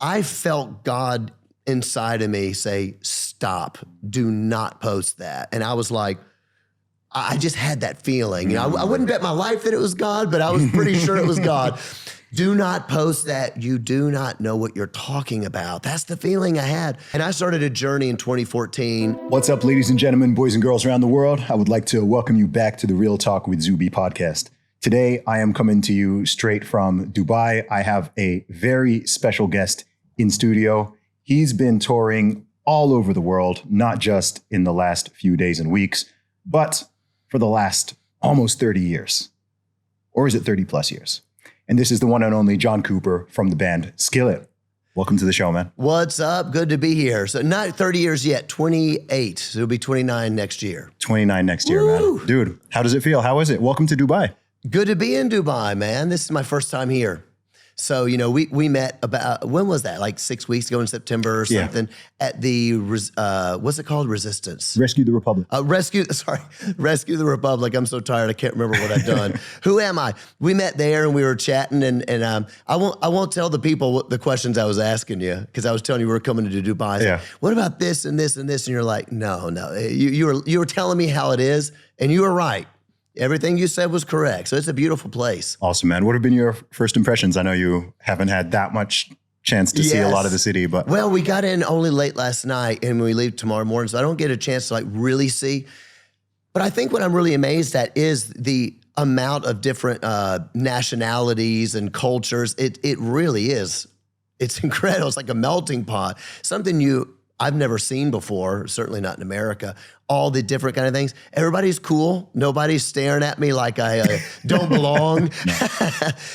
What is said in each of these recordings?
I felt God inside of me say, stop, do not post that. And I was like, I just had that feeling. You know, I wouldn't bet my life that it was God, but I was pretty sure it was God. Do not post that. You do not know what you're talking about. That's the feeling I had. And I started a journey in 2014. What's up, ladies and gentlemen, boys and girls around the world? I would like to welcome you back to the Real Talk with Zuby podcast. Today, I am coming to you straight from Dubai. I have a very special guest in studio. He's been touring all over the world, not just in the last few days and weeks, but for the last almost 30 years. Or is it 30 plus years? And this is the one and only John Cooper from the band Skillet. Welcome to the show, man. What's up? Good to be here. So not 30 years yet, 28. So it'll be 29 next year. 29 next year, man. Dude, how does it feel? How is it? Welcome to Dubai. Good to be in Dubai, man. This is my first time here. So, you know, we met about, when was that? Like 6 weeks ago in September or something at the, what's it called? Resistance. Rescue the Republic. Rescue the Republic. I'm so tired. I can't remember what I've done. Who am I? We met there and we were chatting and I won't tell the people what the questions I was asking you because I was telling you we were coming to Dubai. Yeah. What about this and this and this? And you're like, no. You were telling me how it is and you were right. Everything you said was correct. So it's a beautiful place. Awesome, man. What have been your first impressions? I know you haven't had that much chance to see a lot of the city, but. Well, we got in only late last night and we leave tomorrow morning, so I don't get a chance to like really see. But I think what I'm really amazed at is the amount of different nationalities and cultures. It really is. It's incredible. It's like a melting pot. Something I've never seen before, certainly not in America, all the different kind of things. Everybody's cool. Nobody's staring at me like I don't belong.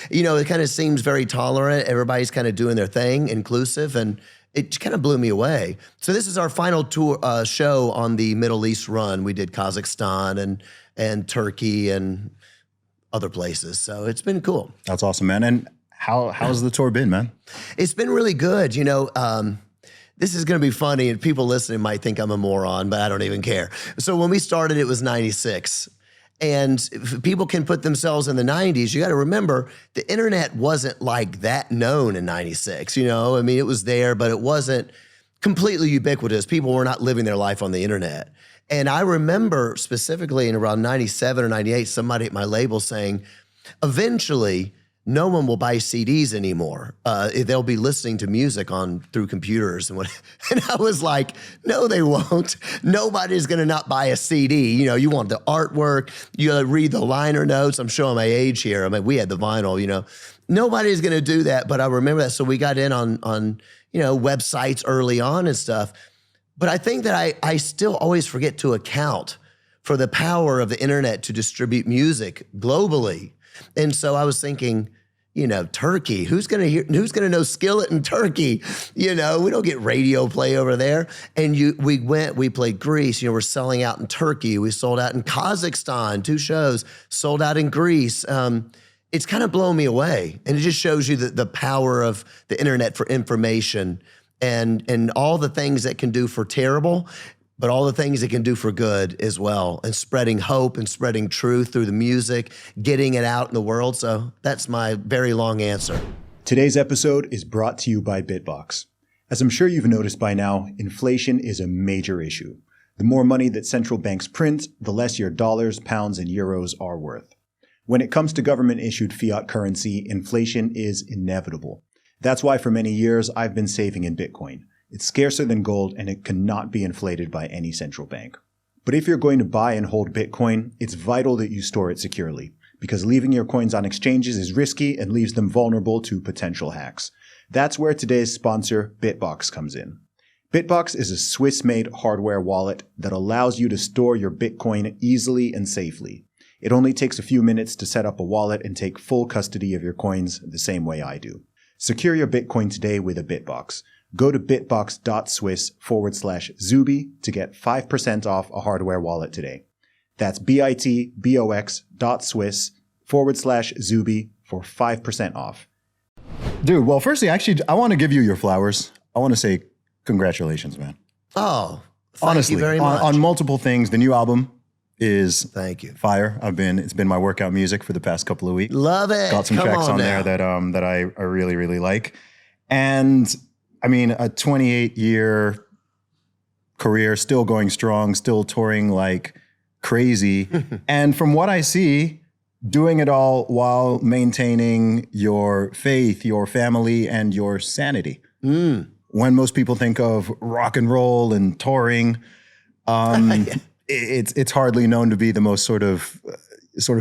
You know, it kind of seems very tolerant. Everybody's kind of doing their thing, inclusive, and it kind of blew me away. So this is our final tour show on the Middle East run. We did Kazakhstan and Turkey and other places. So it's been cool. That's awesome, man. And how's the tour been, man? It's been really good. You know, this is going to be funny, and people listening might think I'm a moron, but I don't even care. So when we started, it was 96. And if people can put themselves in the 90s, you got to remember the internet wasn't like that known in 96. You know, I mean, it was there, but it wasn't completely ubiquitous. People were not living their life on the internet. And I remember specifically in around 97 or 98, somebody at my label saying, eventually, no one will buy CDs anymore. They'll be listening to music through computers and what. And I was like, no, they won't. Nobody's gonna not buy a CD. You know, you want the artwork. You read the liner notes. I'm showing my age here. I mean, we had the vinyl. You know, nobody's gonna do that. But I remember that. So we got in on websites early on and stuff. But I think that I still always forget to account for the power of the internet to distribute music globally. And so I was thinking, you know, Turkey, who's gonna know Skillet in Turkey? You know, we don't get radio play over there. And we played Greece, you know, we're selling out in Turkey. We sold out in Kazakhstan, 2 shows, sold out in Greece. It's kind of blown me away. And it just shows you the power of the internet for information and all the things that can do for terrible, but all the things it can do for good as well, and spreading hope and spreading truth through the music, getting it out in the world. So that's my very long answer. Today's episode is brought to you by Bitbox. As I'm sure you've noticed by now, inflation is a major issue. The more money that central banks print, the less your dollars, pounds, and euros are worth. When it comes to government-issued fiat currency, inflation is inevitable. That's why for many years I've been saving in Bitcoin. It's scarcer than gold and it cannot be inflated by any central bank. But if you're going to buy and hold Bitcoin, it's vital that you store it securely, because leaving your coins on exchanges is risky and leaves them vulnerable to potential hacks. That's where today's sponsor, Bitbox, comes in. Bitbox is a Swiss-made hardware wallet that allows you to store your Bitcoin easily and safely. It only takes a few minutes to set up a wallet and take full custody of your coins the same way I do. Secure your Bitcoin today with a Bitbox. Go to bitbox.swiss/Zuby to get 5% off a hardware wallet today. That's bitbox.swiss/Zuby for 5% off. Dude, well, firstly, actually, I want to give you your flowers. I want to say congratulations, man. Oh, thank you very much. On multiple things, the new album is thank you. Fire. It's been my workout music for the past couple of weeks. Love it. Got some tracks on there that I really, really like. And I mean, a 28-year career, still going strong, still touring like crazy. And from what I see, doing it all while maintaining your faith, your family, and your sanity. When most people think of rock and roll and touring, it's hardly known to be the most sort of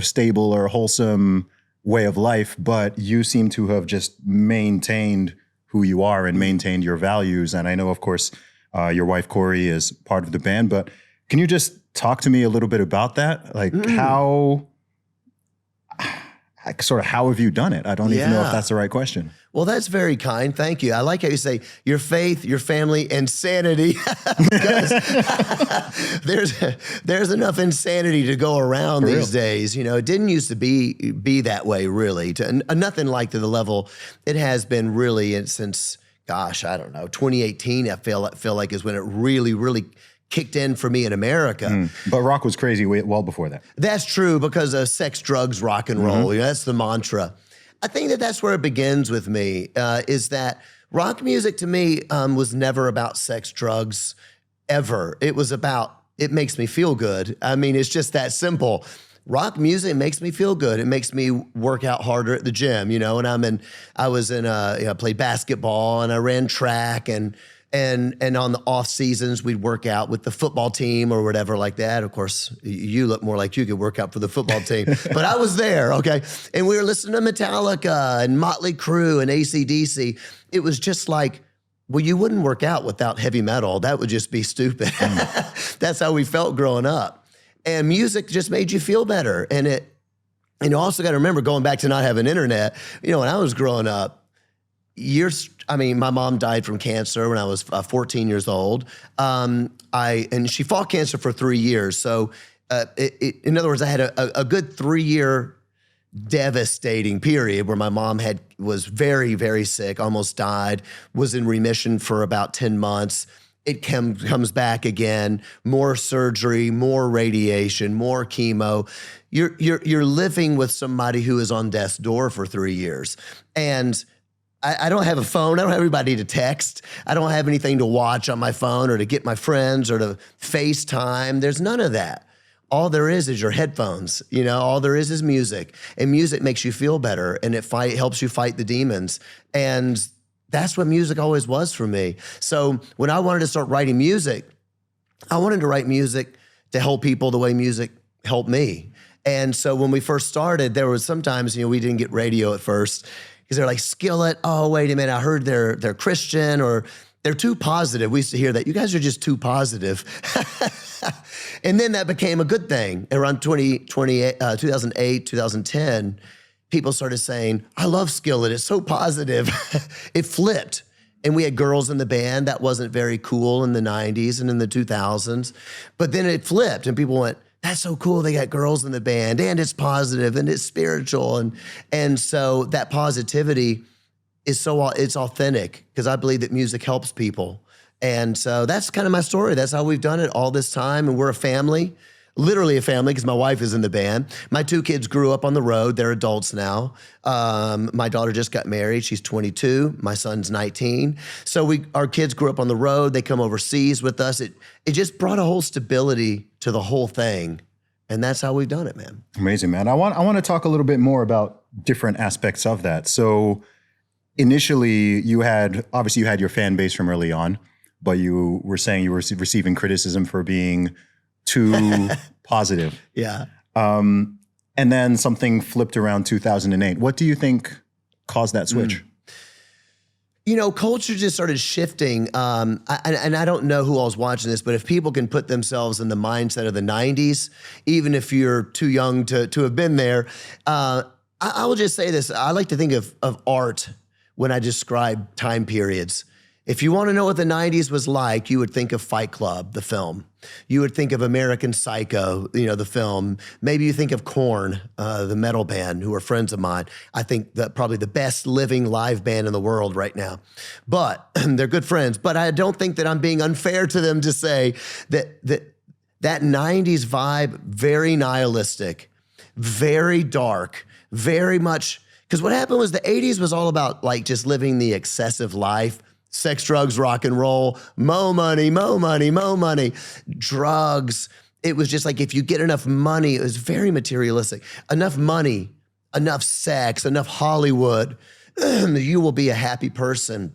stable or wholesome way of life. But you seem to have just maintained who you are and maintained your values. And I know, of course, your wife Corey is part of the band. But can you just talk to me a little bit about that? Like how have you done it? I don't even know if that's the right question. Well, that's very kind. Thank you. I like how you say your faith, your family, and sanity. Because there's enough insanity to go around these days. You know, it didn't used to be that way, really. Nothing like to the level it has been really since, gosh, I don't know, 2018. I feel like is when it really kicked in for me in America. But rock was crazy well before that. That's true because of sex, drugs, rock and roll. You know, that's the mantra. I think that's where it begins with me, is that rock music to me was never about sex, drugs, ever. It was about, it makes me feel good. I mean, it's just that simple. Rock music makes me feel good. It makes me work out harder at the gym, you know, and I played basketball and I ran track and on the off seasons, we'd work out with the football team or whatever like that. Of course, you look more like you could work out for the football team, but I was there, okay? And we were listening to Metallica and Motley Crue and AC/DC. It was just like, well, you wouldn't work out without heavy metal. That would just be stupid. That's how we felt growing up. And music just made you feel better. And you also got to remember, going back to not having internet, you know, when I was growing up, my mom died from cancer when I was 14 years old. And she fought cancer for 3 years. So in other words, I had a good 3-year devastating period where my mom was very, very sick, almost died, was in remission for about 10 months. It comes back again, more surgery, more radiation, more chemo. You're living with somebody who is on death's door for 3 years. And I don't have a phone. I don't have anybody to text. I don't have anything to watch on my phone or to get my friends or to FaceTime. There's none of that. All there is your headphones. You know, all there is music. And music makes you feel better, and it helps you fight the demons. And that's what music always was for me. So when I wanted to start writing music, I wanted to write music to help people the way music helped me. And so when we first started, there was sometimes, you know, we didn't get radio at first, because they're like, Skillet, oh, wait a minute, I heard they're Christian, or they're too positive. We used to hear that. You guys are just too positive. And then that became a good thing. Around 2008, 2010, people started saying, I love Skillet, it's so positive. It flipped. And we had girls in the band. That wasn't very cool in the 90s and in the 2000s. But then it flipped, and people went, that's so cool. They got girls in the band, and it's positive, and it's spiritual. And so that positivity is it's authentic, because I believe that music helps people. And so that's kind of my story. That's how we've done it all this time. And we're a family, literally a family, because my wife is in the band. My 2 kids grew up on the road. They're adults now. My daughter just got married. She's 22. My son's 19. So our kids grew up on the road. They come overseas with us. It just brought a whole stability to the whole thing. And that's how we've done it, man. Amazing, man. I want to talk a little bit more about different aspects of that. So initially you had your fan base from early on, but you were saying you were receiving criticism for being too positive. Yeah. And then something flipped around 2008. What do you think caused that switch? You know, culture just started shifting. And I don't know who all's watching this, but if people can put themselves in the mindset of the 90s, even if you're too young to have been there, I will just say this. I like to think of art when I describe time periods. If you want to know what the 90s was like, you would think of Fight Club, the film. You would think of American Psycho, you know, the film. Maybe you think of Korn, the metal band, who are friends of mine. I think that probably the best living live band in the world right now. But they're good friends. But I don't think that I'm being unfair to them to say that 90s vibe, very nihilistic, very dark, very much, because what happened was the 80s was all about like just living the excessive life. Sex, drugs, rock and roll, mo money, mo money, mo money, drugs. It was just like, if you get enough money, it was very materialistic. Enough money, enough sex, enough Hollywood, you will be a happy person.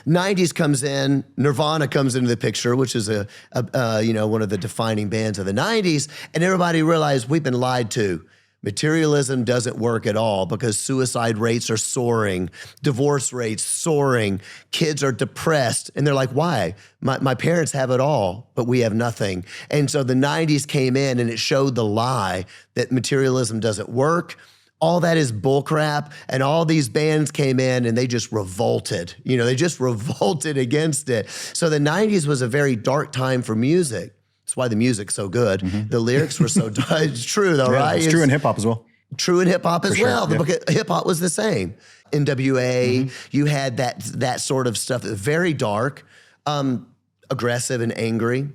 90s comes in, Nirvana comes into the picture, which is one of the defining bands of the 90s, and everybody realized we've been lied to. Materialism doesn't work at all because suicide rates are soaring, divorce rates soaring, kids are depressed, and they're like, why? My parents have it all, but we have nothing. And so the 90s came in and it showed the lie that materialism doesn't work. All that is bullcrap, and all these bands came in and they just revolted. They just revolted against it. So the 90s was a very dark time for music. That's why the music's so good. Mm-hmm. The lyrics were so it's true though, right? It's true in hip hop as well. True in hip hop as well. Sure, The hip hop was the same. NWA, you had that sort of stuff, very dark, aggressive and angry.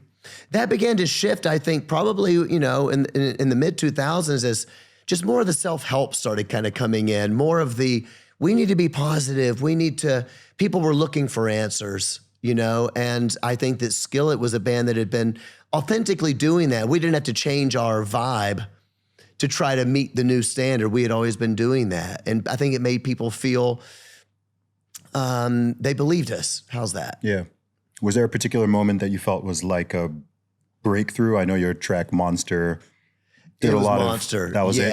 That began to shift, I think, probably, in the mid 2000s as just more of the self-help started kind of coming in, more of the, we need to be positive. People were looking for answers, and I think that Skillet was a band that had been authentically doing that. We didn't have to change our vibe to try to meet the new standard. We had always been doing that. And I think it made people feel they believed us. How's that? Yeah. Was there a particular moment that you felt was like a breakthrough? I know your track Monster did a lot Monster. That was it.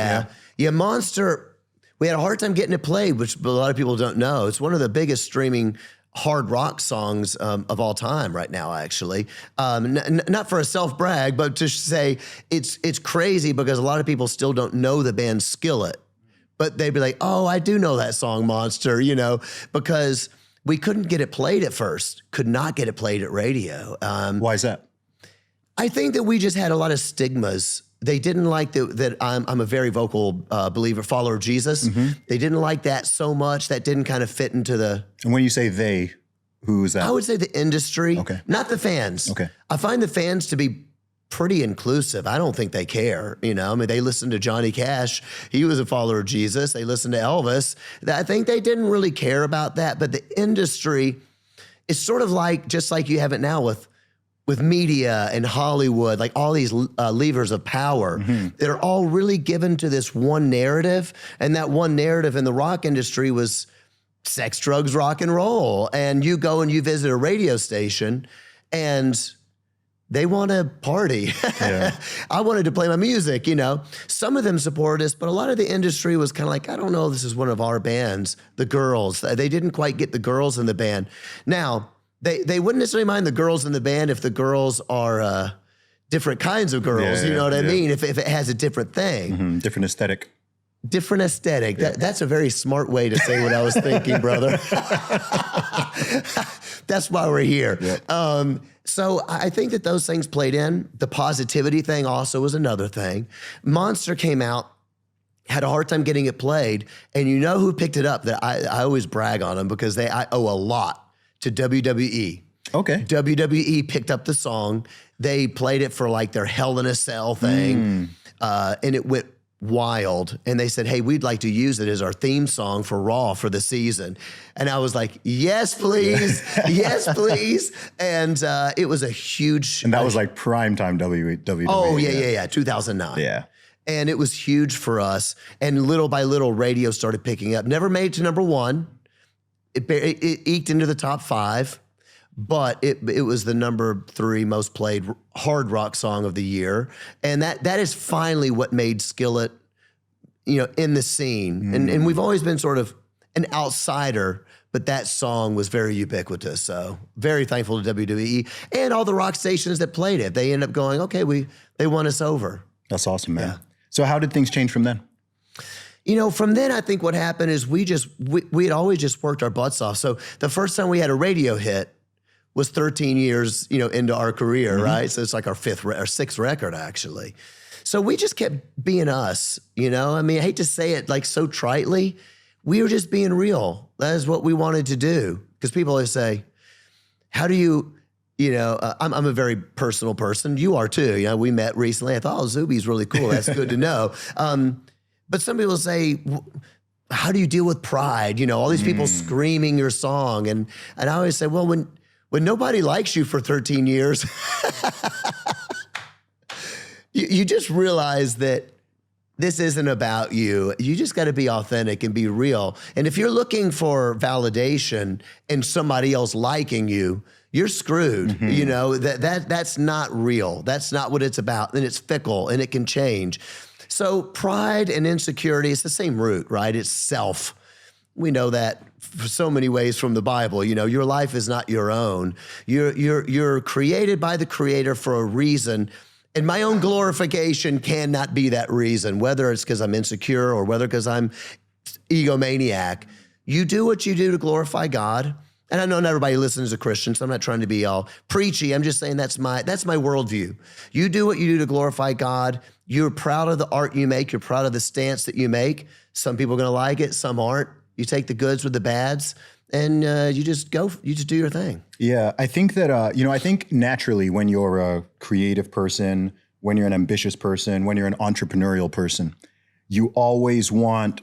Yeah, Monster, we had a hard time getting it played, which a lot of people don't know. It's one of the biggest streaming hard rock songs of all time right now, actually. Not for a self-brag, but to say it's crazy because a lot of people still don't know the band Skillet. But they'd be like, oh, I do know that song, Monster, because we couldn't get it played at first. Could not get it played at radio. Why is that? I think that we just had a lot of stigmas. They didn't like that I'm a very vocal believer, follower of Jesus. Mm-hmm. They didn't like that so much. That didn't kind of fit into the... And when you say they, who is that? I would say the industry, okay. Not the fans. Okay. I find the fans to be pretty inclusive. I don't think they care, they listened to Johnny Cash. He was a follower of Jesus. They listened to Elvis. I think they didn't really care about that. But the industry is sort of just like you have it now with media and Hollywood, like all these levers of power that are all really given to this one narrative. And that one narrative in the rock industry was sex, drugs, rock and roll. And you go and you visit a radio station and they want to party. Yeah. I wanted to play my music, Some of them supported us, but a lot of the industry was kind of like, I don't know, this is one of our bands, the girls. They didn't quite get the girls in the band. Now, They wouldn't necessarily mind the girls in the band if the girls are different kinds of girls. You know what I mean? If it has a different thing. Mm-hmm. Different aesthetic. Different aesthetic. Yeah. That's a very smart way to say what I was thinking, brother. That's why we're here. Yeah. So I think that those things played in. The positivity thing also was another thing. Monster came out, had a hard time getting it played. And you know who picked it up? That I always brag on them because I owe a lot to WWE. Okay. WWE picked up the song. They played it for like their Hell in a Cell thing. And it went wild. And they said, hey, we'd like to use it as our theme song for Raw for the season. And I was like, yes, please. Yes, please. And it was a huge... And that was like primetime WWE. Oh, yeah. 2009. Yeah. And it was huge for us. And little by little, radio started picking up. Never made it to number one. It eked into the top 5, but it was the number 3 most played hard rock song of the year. And that is finally what made Skillet, in the scene. And we've always been sort of an outsider, but that song was very ubiquitous. So very thankful to WWE and all the rock stations that played it. They ended up going, okay, they won us over. That's awesome, man. Yeah. So how did things change from then? From then, I think what happened is we had always just worked our butts off. So the first time we had a radio hit was 13 years, into our career, right? So it's like our 6th record, actually. So we just kept being us, I hate to say it like so tritely. We were just being real. That is what we wanted to do. Because people always say, how do you, I'm a very personal person. You are too. We met recently. I thought, Zuby's really cool. That's good to know. But some people say, how do you deal with pride? You know, all these people screaming your song. And I always say, well, when nobody likes you for 13 years, you just realize that this isn't about you. You just got to be authentic and be real. And if you're looking for validation and somebody else liking you, you're screwed. You know, that's not real. That's not what it's about. And it's fickle and it can change. So pride and insecurity, it's the same root, right? It's self. We know that for so many ways from the Bible. You know, your life is not your own. You're created by the Creator for a reason. And my own glorification cannot be that reason, whether it's because I'm insecure or whether because I'm egomaniac. You do what you do to glorify God. And I know not everybody listens as a Christian, so I'm not trying to be all preachy. I'm just saying that's my worldview. You do what you do to glorify God. You're proud of the art you make. You're proud of the stance that you make. Some people are going to like it. Some aren't. You take the goods with the bads, and you just do your thing. Yeah, I think that, I think naturally when you're a creative person, when you're an ambitious person, when you're an entrepreneurial person, you always want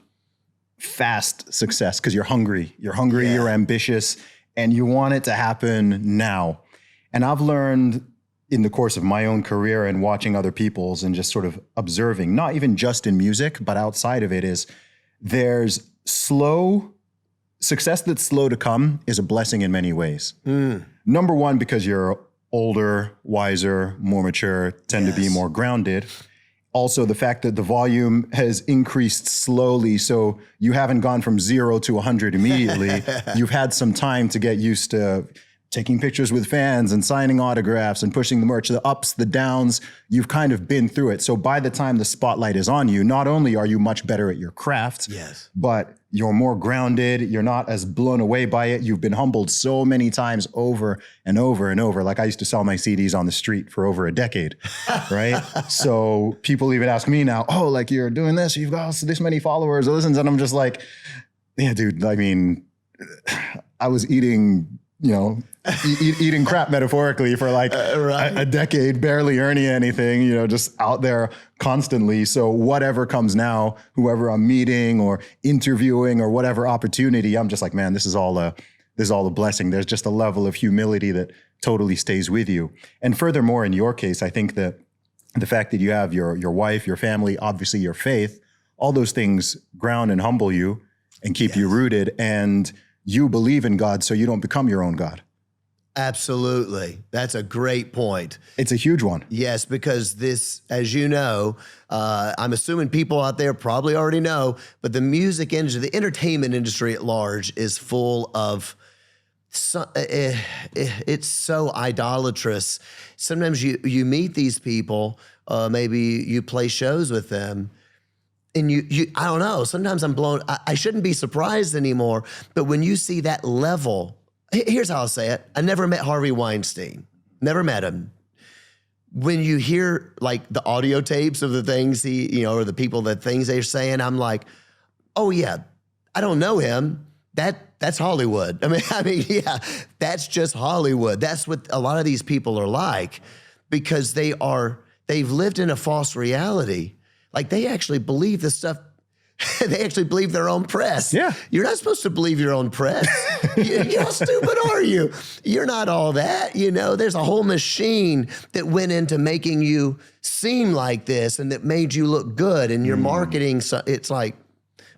fast success because you're hungry. You're hungry, You're ambitious, and you want it to happen now. And I've learned in the course of my own career and watching other people's and just sort of observing, not even just in music, but outside of it, is there's success that's slow to come is a blessing in many ways. Number one, because you're older, wiser, more mature, tend to be more grounded. Also, the fact that the volume has increased slowly, so you haven't gone from 0 to 100 immediately. You've had some time to get used to taking pictures with fans and signing autographs and pushing the merch, the ups, the downs. You've kind of been through it. So by the time the spotlight is on you, not only are you much better at your craft, but you're more grounded. You're not as blown away by it. You've been humbled so many times over and over and over. Like I used to sell my CDs on the street for over a decade, right? So people even ask me now, oh, like you're doing this, you've got this many followers or listens. And I'm just like, yeah, dude, I mean, I was eating, eating crap metaphorically for like a decade, barely earning anything, just out there constantly. So whatever comes now, whoever I'm meeting or interviewing or whatever opportunity, I'm just like, man, this is all a blessing. There's just a level of humility that totally stays with you. And furthermore, in your case, I think that the fact that you have your wife, your family, obviously your faith, all those things ground and humble you and keep you rooted. And you believe in God, so you don't become your own God. Absolutely. That's a great point. It's a huge one. Yes, because this, as you know, I'm assuming people out there probably already know, but the music industry, the entertainment industry at large is full of, it's so idolatrous. Sometimes you meet these people, maybe you play shows with them, and you I don't know, sometimes I'm blown, I shouldn't be surprised anymore, but when you see that level, here's how I'll say it. I never met Harvey Weinstein, never met him. When you hear like the audio tapes of the things or the people, the things they're saying, I'm like, oh yeah, I don't know him. That's Hollywood. I mean, yeah, that's just Hollywood. That's what a lot of these people are like, because they've lived in a false reality. Like they actually believe the stuff. They actually believe their own press. Yeah. You're not supposed to believe your own press. How stupid are you? You're not all that. There's a whole machine that went into making you seem like this and that made you look good in your marketing. So it's like,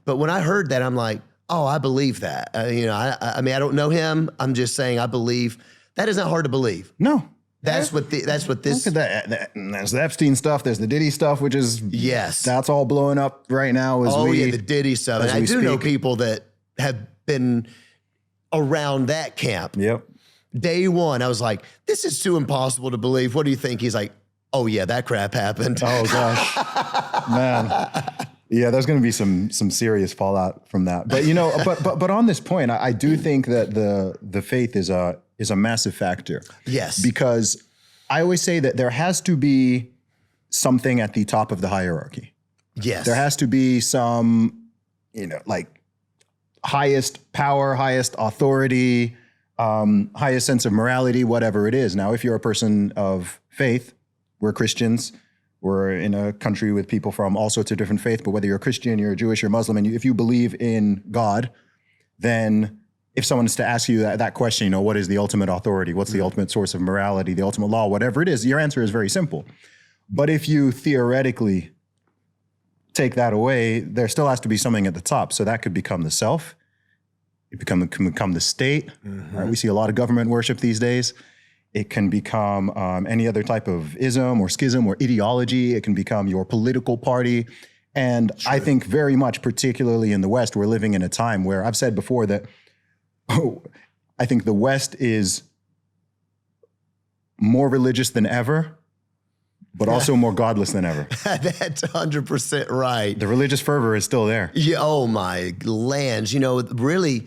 but when I heard that, I'm like, oh, I believe that. I mean, I don't know him. I'm just saying I believe. That isn't hard to believe. No. That's what this. Look at that. There's the Epstein stuff. There's the Diddy stuff, which is that's all blowing up right now. The Diddy stuff. And I do know people that have been around that camp. Yep. Day one, I was like, "This is too impossible to believe." What do you think? He's like, "Oh yeah, that crap happened." Oh gosh, man. Yeah, there's going to be some serious fallout from that. But but on this point, I do think that the faith is a massive factor. Yes. Because I always say that there has to be something at the top of the hierarchy. Yes. There has to be some, like highest power, highest authority, highest sense of morality, whatever it is. Now, if you're a person of faith, we're Christians, We're in a country with people from all sorts of different faiths, but whether you're a Christian, you're a Jewish, you're Muslim, and if you believe in God, then if someone is to ask you that question, you know, what is the ultimate authority? What's the ultimate source of morality, the ultimate law, whatever it is, your answer is very simple. But if you theoretically take that away, there still has to be something at the top. So that could become the self. It can become the state. Right? We see a lot of government worship these days. It can become any other type of ism or schism or ideology. It can become your political party. And I think very much, particularly in the West, we're living in a time where I've said before that I think the West is more religious than ever, but also more godless than ever. That's 100% right. The religious fervor is still there. Yeah, oh my lands. You know, really,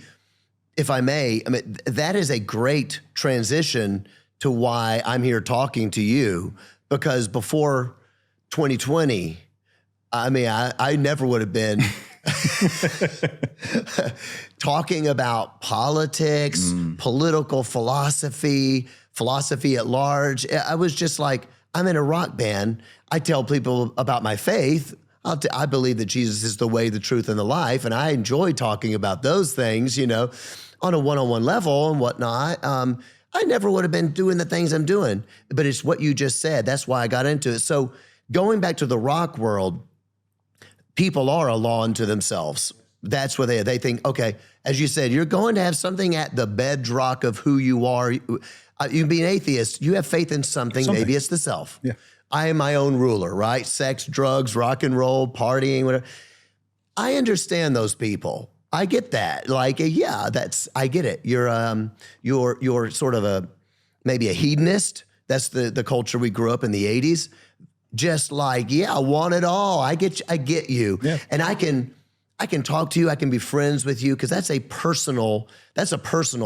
if I may, I mean, that is a great transition to why I'm here talking to you, because before 2020, I mean, I never would have been talking about politics, political philosophy at large. I was just like, I'm in a rock band. I tell people about my faith. I believe that Jesus is the way, the truth, and the life, and I enjoy talking about those things, you know, on a one-on-one level and whatnot. I never would have been doing the things I'm doing, but it's what you just said. That's why I got into it. So going back to the rock world, people are a law unto themselves. That's what they think, okay, as you said, you're going to have something at the bedrock of who you are. You can be an atheist. You have faith in something. Maybe it's the self. Yeah. I am my own ruler, right? Sex, drugs, rock and roll, partying, whatever. I understand those people. I get that. Like, yeah, I get it. You're sort of maybe a hedonist. That's the culture we grew up in the 80s. Just like, yeah, I want it all. I get you. Yeah. And I can talk to you. I can be friends with you because that's a personal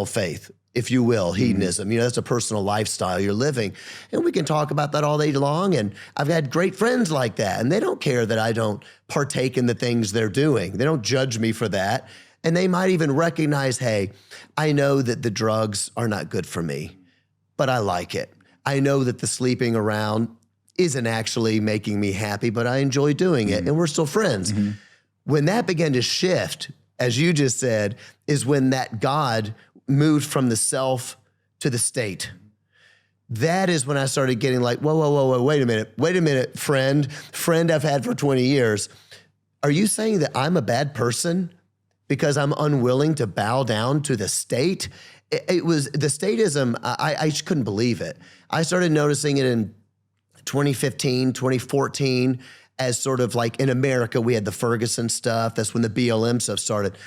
faith, if you will, hedonism. You know, that's a personal lifestyle you're living. And we can talk about that all day long. And I've had great friends like that. And they don't care that I don't partake in the things they're doing. They don't judge me for that. And they might even recognize, hey, I know that the drugs are not good for me, but I like it. I know that the sleeping around isn't actually making me happy, but I enjoy doing it. And we're still friends. When that began to shift, as you just said, is when that God moved from the self to the state. That is when I started getting like, whoa, wait a minute, friend I've had for 20 years. Are you saying that I'm a bad person because I'm unwilling to bow down to the state? It was the statism, I just couldn't believe it. I started noticing it in 2015, 2014, as sort of like in America, we had the Ferguson stuff. That's when the BLM stuff started.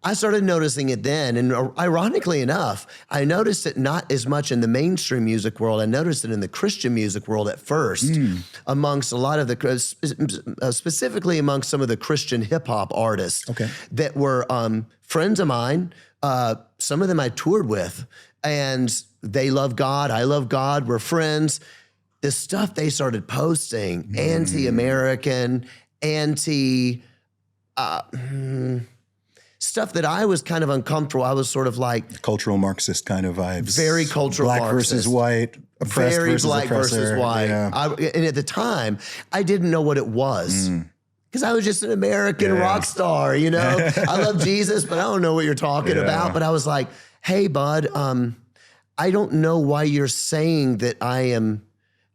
I started noticing it then. And ironically enough, I noticed it not as much in the mainstream music world. I noticed it in the Christian music world at first, amongst a lot of specifically amongst some of the Christian hip hop artists that were friends of mine. Some of them I toured with, and they love God. I love God. We're friends. The stuff they started posting, anti-American, stuff that I was kind of uncomfortable. I was sort of like cultural Marxist kind of vibes. Very cultural Black Marxist. versus white, oppressed very versus black oppressor. versus white. Yeah. And at the time, I didn't know what it was. Because I was just an American rock star, you know? I love Jesus, but I don't know what you're talking about. But I was like, hey, bud, I don't know why you're saying that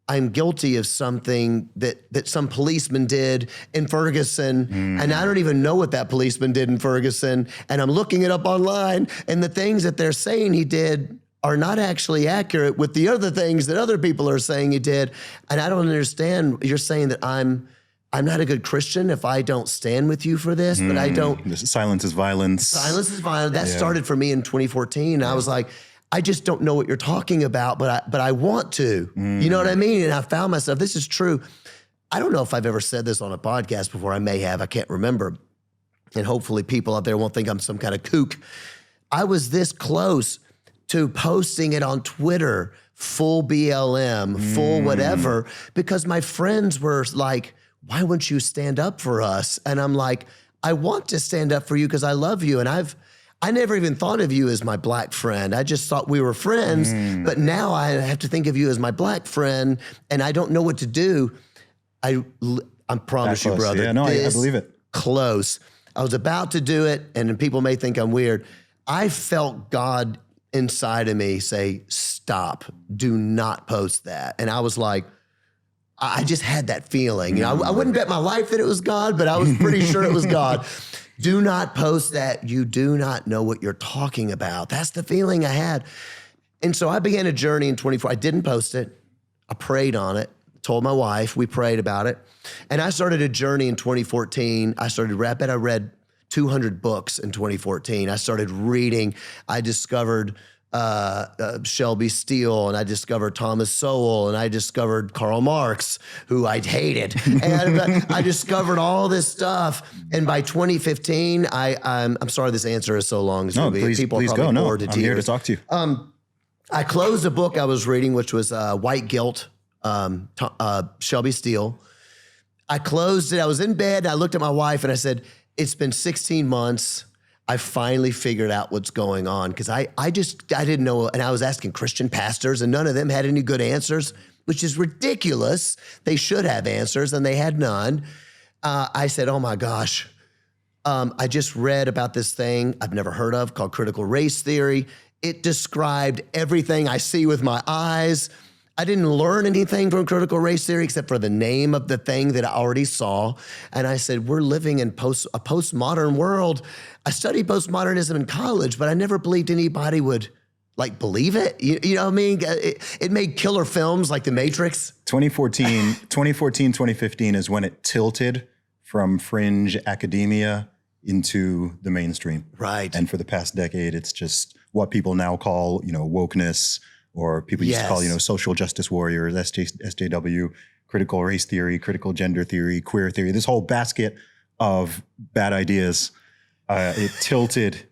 I'm guilty of something that some policeman did in Ferguson, and I don't even know what that policeman did in Ferguson, and I'm looking it up online, and the things that they're saying he did are not actually accurate with the other things that other people are saying he did, and I don't understand. You're saying that I'm not a good Christian if I don't stand with you for this, but I don't. Silence is violence. Silence is violence. That started for me in 2014. I was like, I just don't know what you're talking about, but I want to. You know what I mean? And I found myself, this is true. I don't know if I've ever said this on a podcast before. I may have. I can't remember. And hopefully people out there won't think I'm some kind of kook. I was this close to posting it on Twitter, full BLM, full whatever, because my friends were like, why wouldn't you stand up for us? And I'm like, I want to stand up for you because I love you. And I never even thought of you as my black friend. I just thought we were friends. But now I have to think of you as my black friend, and I don't know what to do. I promise you, close. brother. Yeah, no, I believe it. Close. I was about to do it, and people may think I'm weird. I felt God inside of me say, stop, do not post that. And I was like, I just had that feeling. You know, I wouldn't bet my life that it was God, but I was pretty sure it was God. Do not post that. You do not know what you're talking about. That's the feeling I had. And so I began a journey in 24. I didn't post it. I prayed on it, told my wife, we prayed about it. And I started a journey in 2014. I read 200 books in 2014. I started reading. I discovered Shelby Steele, and I discovered Thomas Sowell, and I discovered Karl Marx, who I hated. And I discovered all this stuff. And by 2015, I'm sorry this answer is so long. No, please go. No, I'm here to talk to you. I closed a book I was reading, which was White Guilt, Shelby Steele. I closed it. I was in bed. I looked at my wife and I said, it's been 16 months. I finally figured out what's going on, because I didn't know. And I was asking Christian pastors, and none of them had any good answers, which is ridiculous. They should have answers, and they had none. I said, oh my gosh. I just read about this thing I've never heard of called critical race theory. It described everything I see with my eyes. I didn't learn anything from critical race theory except for the name of the thing that I already saw. And I said, we're living in a postmodern world. I studied postmodernism in college, but I never believed anybody would believe it. You know what I mean? It made killer films like The Matrix. 2015 is when it tilted from fringe academia into the mainstream. Right. And for the past decade, it's just what people now call, wokeness, or people used to call, social justice warriors, SJW, critical race theory, critical gender theory, queer theory, this whole basket of bad ideas. It tilted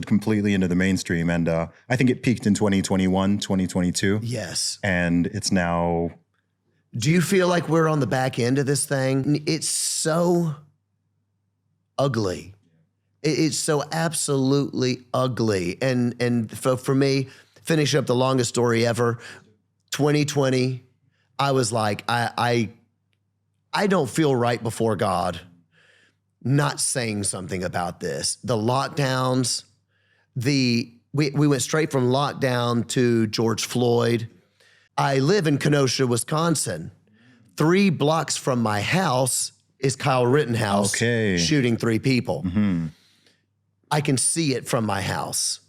completely into the mainstream. And I think it peaked in 2021, 2022. Yes. And it's now. Do you feel like we're on the back end of this thing? It's so ugly. It's so absolutely ugly. And for me, finish up the longest story ever, 2020, I was like, I don't feel right before God not saying something about this. The lockdowns, we went straight from lockdown to George Floyd. I live in Kenosha, Wisconsin. 3 blocks from my house is Kyle Rittenhouse shooting 3 people. Mm-hmm. I can see it from my house.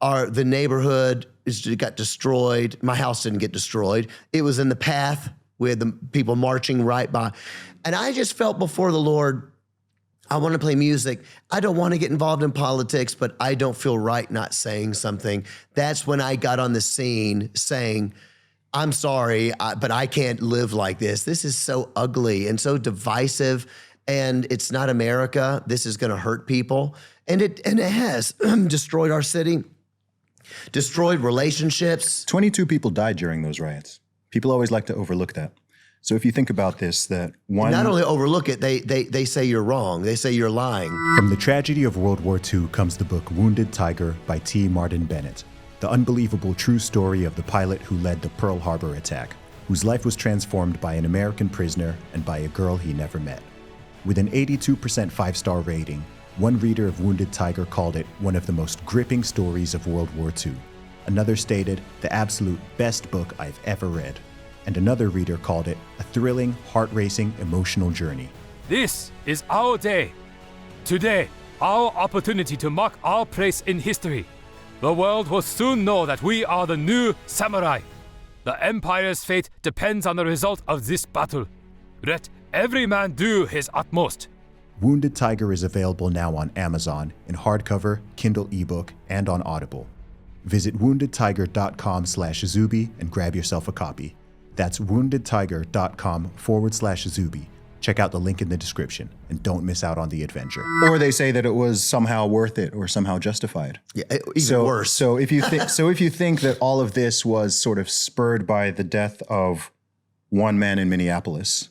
The neighborhood got destroyed. My house didn't get destroyed. It was in the path. We had the people marching right by. And I just felt before the Lord, I want to play music. I don't want to get involved in politics, but I don't feel right not saying something. That's when I got on the scene saying, I'm sorry, but I can't live like this. This is so ugly and so divisive, and it's not America. This is going to hurt people. And it has destroyed our city. Destroyed relationships. 22 people died during those riots. People always like to overlook that. So if you think about this, that one... Not only overlook it, they say you're wrong. They say you're lying. From the tragedy of World War II comes the book Wounded Tiger by T. Martin Bennett, the unbelievable true story of the pilot who led the Pearl Harbor attack, whose life was transformed by an American prisoner and by a girl he never met. With an 82% 5-star rating, one reader of Wounded Tiger called it one of the most gripping stories of World War II. Another stated, the absolute best book I've ever read. And another reader called it a thrilling, heart-racing, emotional journey. This is our day. Today, our opportunity to mark our place in history. The world will soon know that we are the new samurai. The Empire's fate depends on the result of this battle. Let every man do his utmost. Wounded Tiger is available now on Amazon in hardcover, Kindle ebook, and on Audible. Visit woundedtiger.com/Zuby and grab yourself a copy. That's woundedtiger.com/Zuby. Check out the link in the description and don't miss out on the adventure. Or they say that it was somehow worth it or somehow justified. Yeah, even worse. So if you think that all of this was sort of spurred by the death of one man in Minneapolis,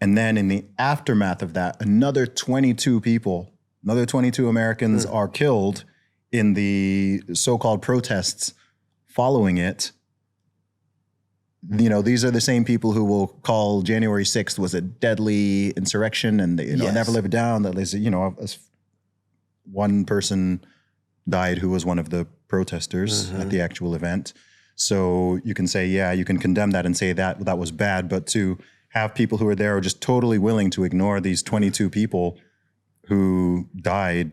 and then in the aftermath of that, another 22 Americans are killed in the so-called protests following it. these are the same people who will call January 6th was a deadly insurrection and, never live it down. That is, one person died who was one of the protesters at the actual event. So you can say, you can condemn that and say that was bad, but to have people who are there are just totally willing to ignore these 22 people who died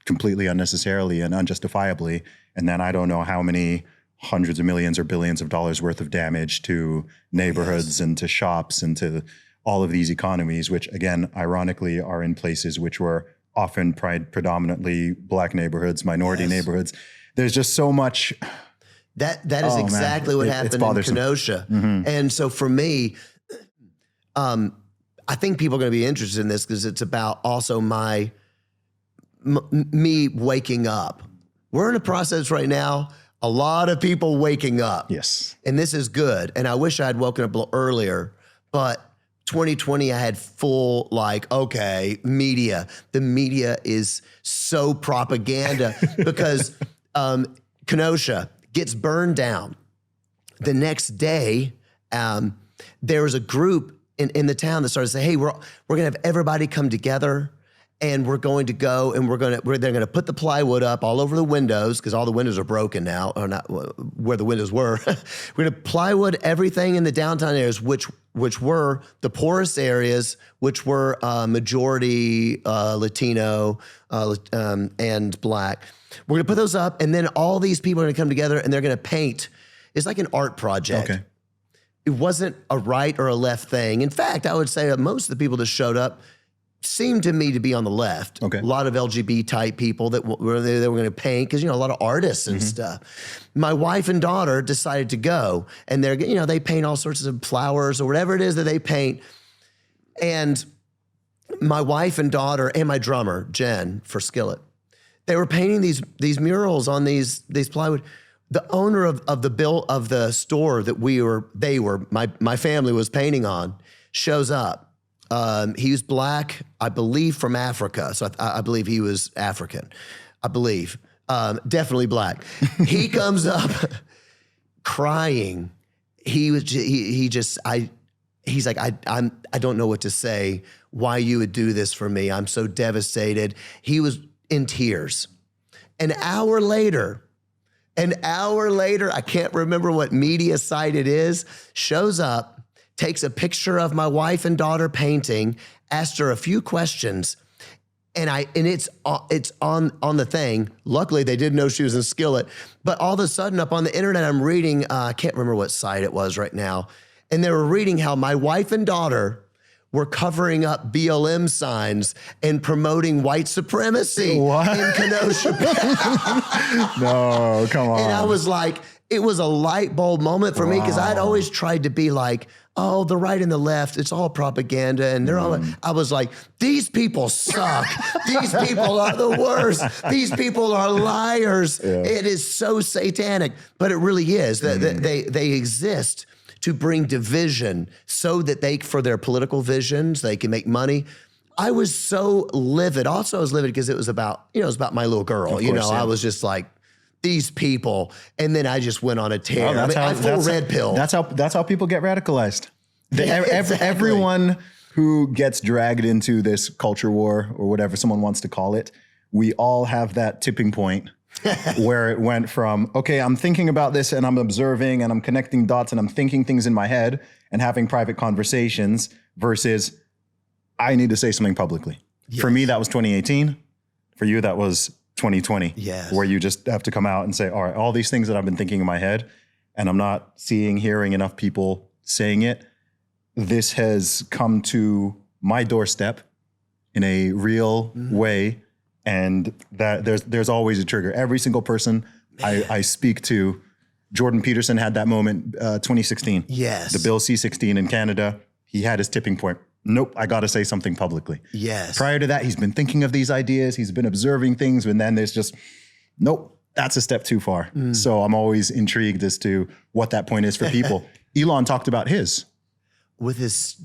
completely unnecessarily and unjustifiably. And then I don't know how many hundreds of millions or billions of dollars worth of damage to neighborhoods and to shops and to all of these economies, which again, ironically are in places which were often predominantly Black neighborhoods, minority neighborhoods. There's just so much. That is exactly what happened in Kenosha. And so for me, I think people are going to be interested in this because it's about also me waking up. We're in a process right now, a lot of people waking up. Yes. And this is good. And I wish I had woken up a little earlier, but 2020, I had full media. The media is so propaganda because Kenosha gets burned down. The next day, there was a group in the town that started to say, hey, we're going to have everybody come together and we're going to go and they're going to put the plywood up all over the windows because all the windows are broken now, or not where the windows were. We're going to plywood everything in the downtown areas, which were the poorest areas, which were majority Latino and Black. We're going to put those up, and then all these people are going to come together and they're going to paint. It's like an art project. Okay. It wasn't a right or a left thing. In fact, I would say that most of the people that showed up seemed to me to be on the left. Okay. A lot of LGBT type people that were going to paint because, a lot of artists and stuff. My wife and daughter decided to go, and they paint all sorts of flowers or whatever it is that they paint. And my wife and daughter and my drummer, Jen, for Skillet, they were painting these murals on these plywood. The owner of the store that my family was painting on shows up. He was Black, I believe, from Africa. So I believe he was African. I believe. Definitely Black. He comes up crying. He's like, I don't know what to say, why you would do this for me. I'm so devastated. He was in tears. An hour later, I can't remember what media site it is, shows up, takes a picture of my wife and daughter painting, asked her a few questions, and it's on the thing. Luckily, they didn't know she was in Skillet, but all of a sudden up on the internet, I'm reading, I can't remember what site it was right now, and they were reading how my wife and daughter were covering up BLM signs and promoting white supremacy in Kenosha. No, come on. And I was like, it was a light bulb moment for me because I'd always tried to be like, oh, the right and the left, it's all propaganda. And they're all, I was like, these people suck. These people are the worst. These people are liars. Yeah. It is so satanic, but it really is. They exist to bring division so that for their political visions, they can make money. I was so livid. Also, I was livid because it was about my little girl. I was just like, these people, and then I just went on a tear. I full red pill. That's how people get radicalized. Exactly. Everyone who gets dragged into this culture war or whatever someone wants to call it, we all have that tipping point where it went from, okay, I'm thinking about this and I'm observing and I'm connecting dots and I'm thinking things in my head and having private conversations versus I need to say something publicly. Yes. For me, that was 2018. For you, that was 2020. Yes. Where you just have to come out and say, all right, all these things that I've been thinking in my head and I'm not hearing enough people saying it. This has come to my doorstep in a real way. And that there's always a trigger. Every single person I speak to, Jordan Peterson had that moment, 2016. Yes. The Bill C-16 in Canada, he had his tipping point. Nope, I got to say something publicly. Yes. Prior to that, he's been thinking of these ideas. He's been observing things. And then there's just, nope, that's a step too far. So I'm always intrigued as to what that point is for people. Elon talked about his. With his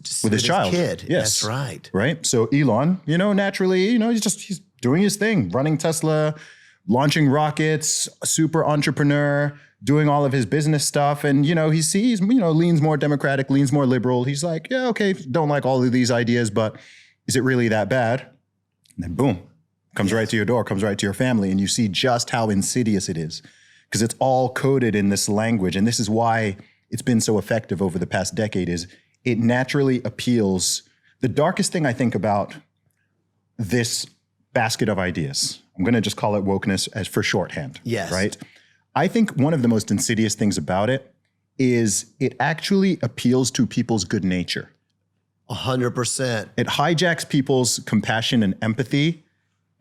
child. Kid. Yes. That's right. Right. So Elon, naturally, he's doing his thing, running Tesla, launching rockets, super entrepreneur, doing all of his business stuff. And, he sees, leans more democratic, leans more liberal. He's like, yeah, okay, don't like all of these ideas, but is it really that bad? And then boom, comes right to your door, comes right to your family. And you see just how insidious it is because it's all coded in this language. And this is why it's been so effective over the past decade is it naturally appeals. The darkest thing I think about this basket of ideas, I'm going to just call it wokeness as for shorthand. Yes. Right? I think one of the most insidious things about it is it actually appeals to people's good nature. 100%. It hijacks people's compassion and empathy,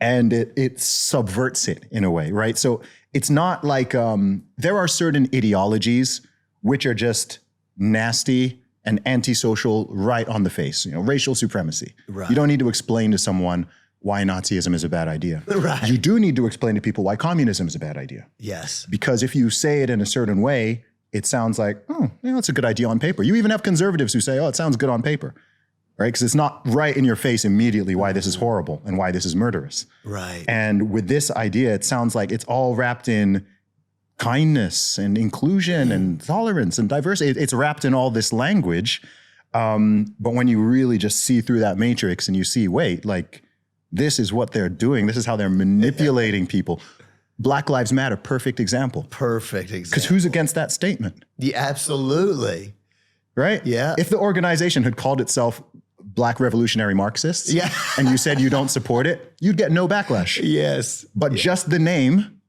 and it subverts it in a way, right? So it's not like there are certain ideologies which are just nasty and antisocial right on the face, racial supremacy. Right. You don't need to explain to someone why Nazism is a bad idea. Right. You do need to explain to people why communism is a bad idea. Yes. Because if you say it in a certain way, it sounds like, oh, it's a good idea on paper. You even have conservatives who say, oh, it sounds good on paper, right? Because it's not right in your face immediately why this is horrible and why this is murderous. Right. And with this idea, it sounds like it's all wrapped in kindness and inclusion and tolerance and diversity. It's wrapped in all this language. But when you really just see through that matrix and you see, wait, like, this is what they're doing. This is how they're manipulating people. Black Lives Matter, perfect example. Perfect example. Because who's against that statement? Yeah, absolutely. Right? Yeah. If the organization had called itself Black Revolutionary Marxists, Yeah. and you said you don't support it, you'd get no backlash. Yes. But just the name,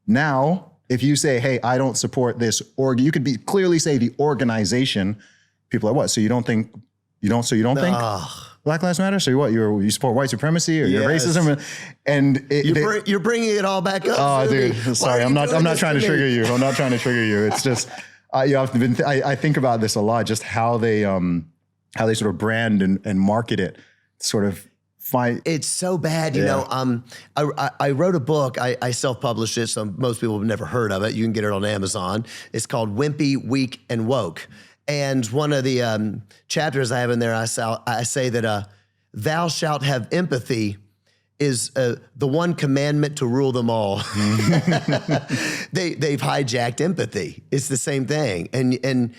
now, if you say, hey, I don't support this, or you could clearly say the organization, people are what? So you don't think Black Lives Matter? So you support white supremacy or you're Yes. racism? And You're bringing it all back up. oh, Zuby. dude, sorry, I'm not trying to trigger you. I'm not trying to trigger you. It's just I think about this a lot, just how they sort of brand and market it, sort of find. It's so bad, you Yeah. know. I wrote a book. I self-published it, so most people have never heard of it. You can get it on Amazon. It's called Wimpy, Weak, and Woke. And one of the chapters I have in there, I say that thou shalt have empathy is the one commandment to rule them all. They've hijacked empathy. It's the same thing. And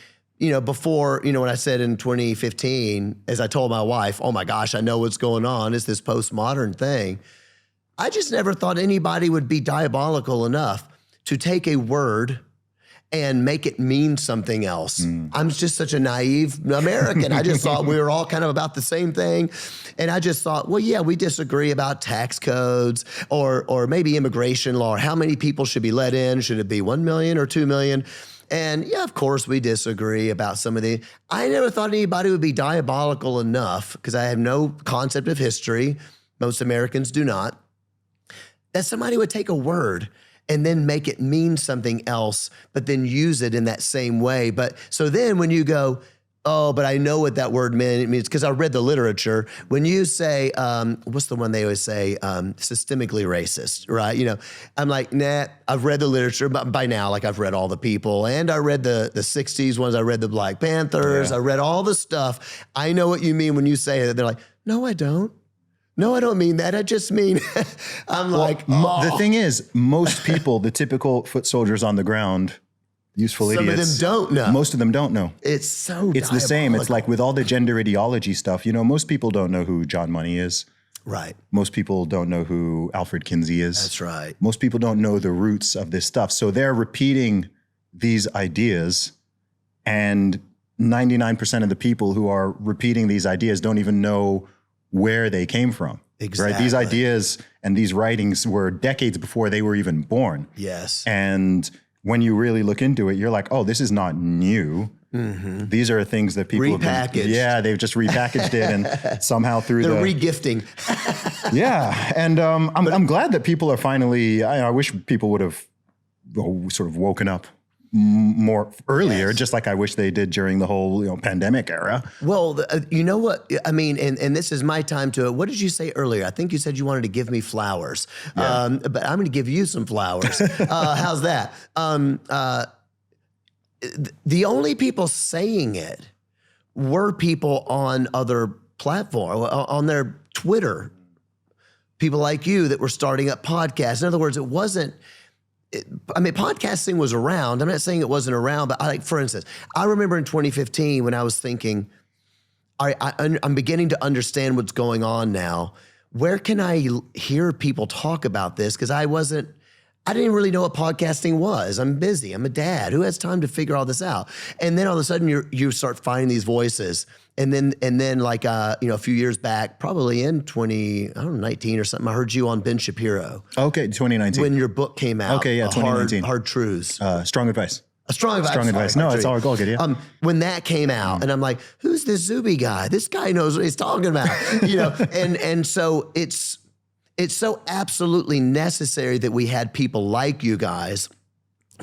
before, when I said in 2015, as I told my wife, oh my gosh, I know what's going on. It's this postmodern thing. I just never thought anybody would be diabolical enough to take a word and make it mean something else. I'm just such a naive American. I just thought we were all kind of about the same thing. And I just thought, well, yeah, we disagree about tax codes or maybe immigration law, or how many people should be let in. Should it be 1 million or 2 million? And yeah, of course, we disagree about some of the. I never thought anybody would be diabolical enough, because I have no concept of history. Most Americans do not. That somebody would take a word and then make it mean something else, but then use it in that same way. But so then when you go, oh, but I know what that word meant, it means, because I read the literature. When you say, what's the one they always say, systemically racist, right? I'm like, nah, I've read the literature, but by now, like, I've read all the people, and I read the 60s ones, I read the Black Panthers, I read all the stuff. I know what you mean when you say that. They're like, no, I don't. No, I don't mean that. I just mean, The thing is, most people, the typical foot soldiers on the ground, useful idiots. Some of them don't know. Most of them don't know. It's It's the same. It's like with all the gender ideology stuff, most people don't know who John Money is. Right. Most people don't know who Alfred Kinsey is. That's right. Most people don't know the roots of this stuff. So they're repeating these ideas, and 99% of the people who are repeating these ideas don't even know where they came from. Exactly. Right? These ideas and these writings were decades before they were even born. Yes. And when you really look into it, you're like, oh, this is not new. Mm-hmm. These are things that people repackaged. They've just repackaged it, and somehow through They're regifting. Yeah. And I'm glad that people are finally, I wish people would have sort of woken up more earlier, Yes. just like I wish they did during the whole pandemic era. Well, you know what? I mean, and this is my time to, what did you say earlier? I think you said you wanted to give me flowers, but I'm going to give you some flowers. How's that? The only people saying it were people on other platforms, on their Twitter people like you that were starting up podcasts. In other words, podcasting was around. I'm not saying it wasn't around, but for instance, I remember in 2015 when I was thinking, I'm beginning to understand what's going on now. Where can I hear people talk about this? Because I didn't really know what podcasting was. I'm busy. I'm a dad. Who has time to figure all this out? And then all of a sudden you start finding these voices. And then like, a few years back, probably in 2019 or something, I heard you on Ben Shapiro. Okay, 2019. When your book came out. Okay, yeah, 2019. Hard Truths. Strong Advice. Strong Advice. Strong Advice. No, it's all good, yeah. When that came out, and I'm like, who's this Zuby guy? This guy knows what he's talking about. And so it's so absolutely necessary that we had people like you guys,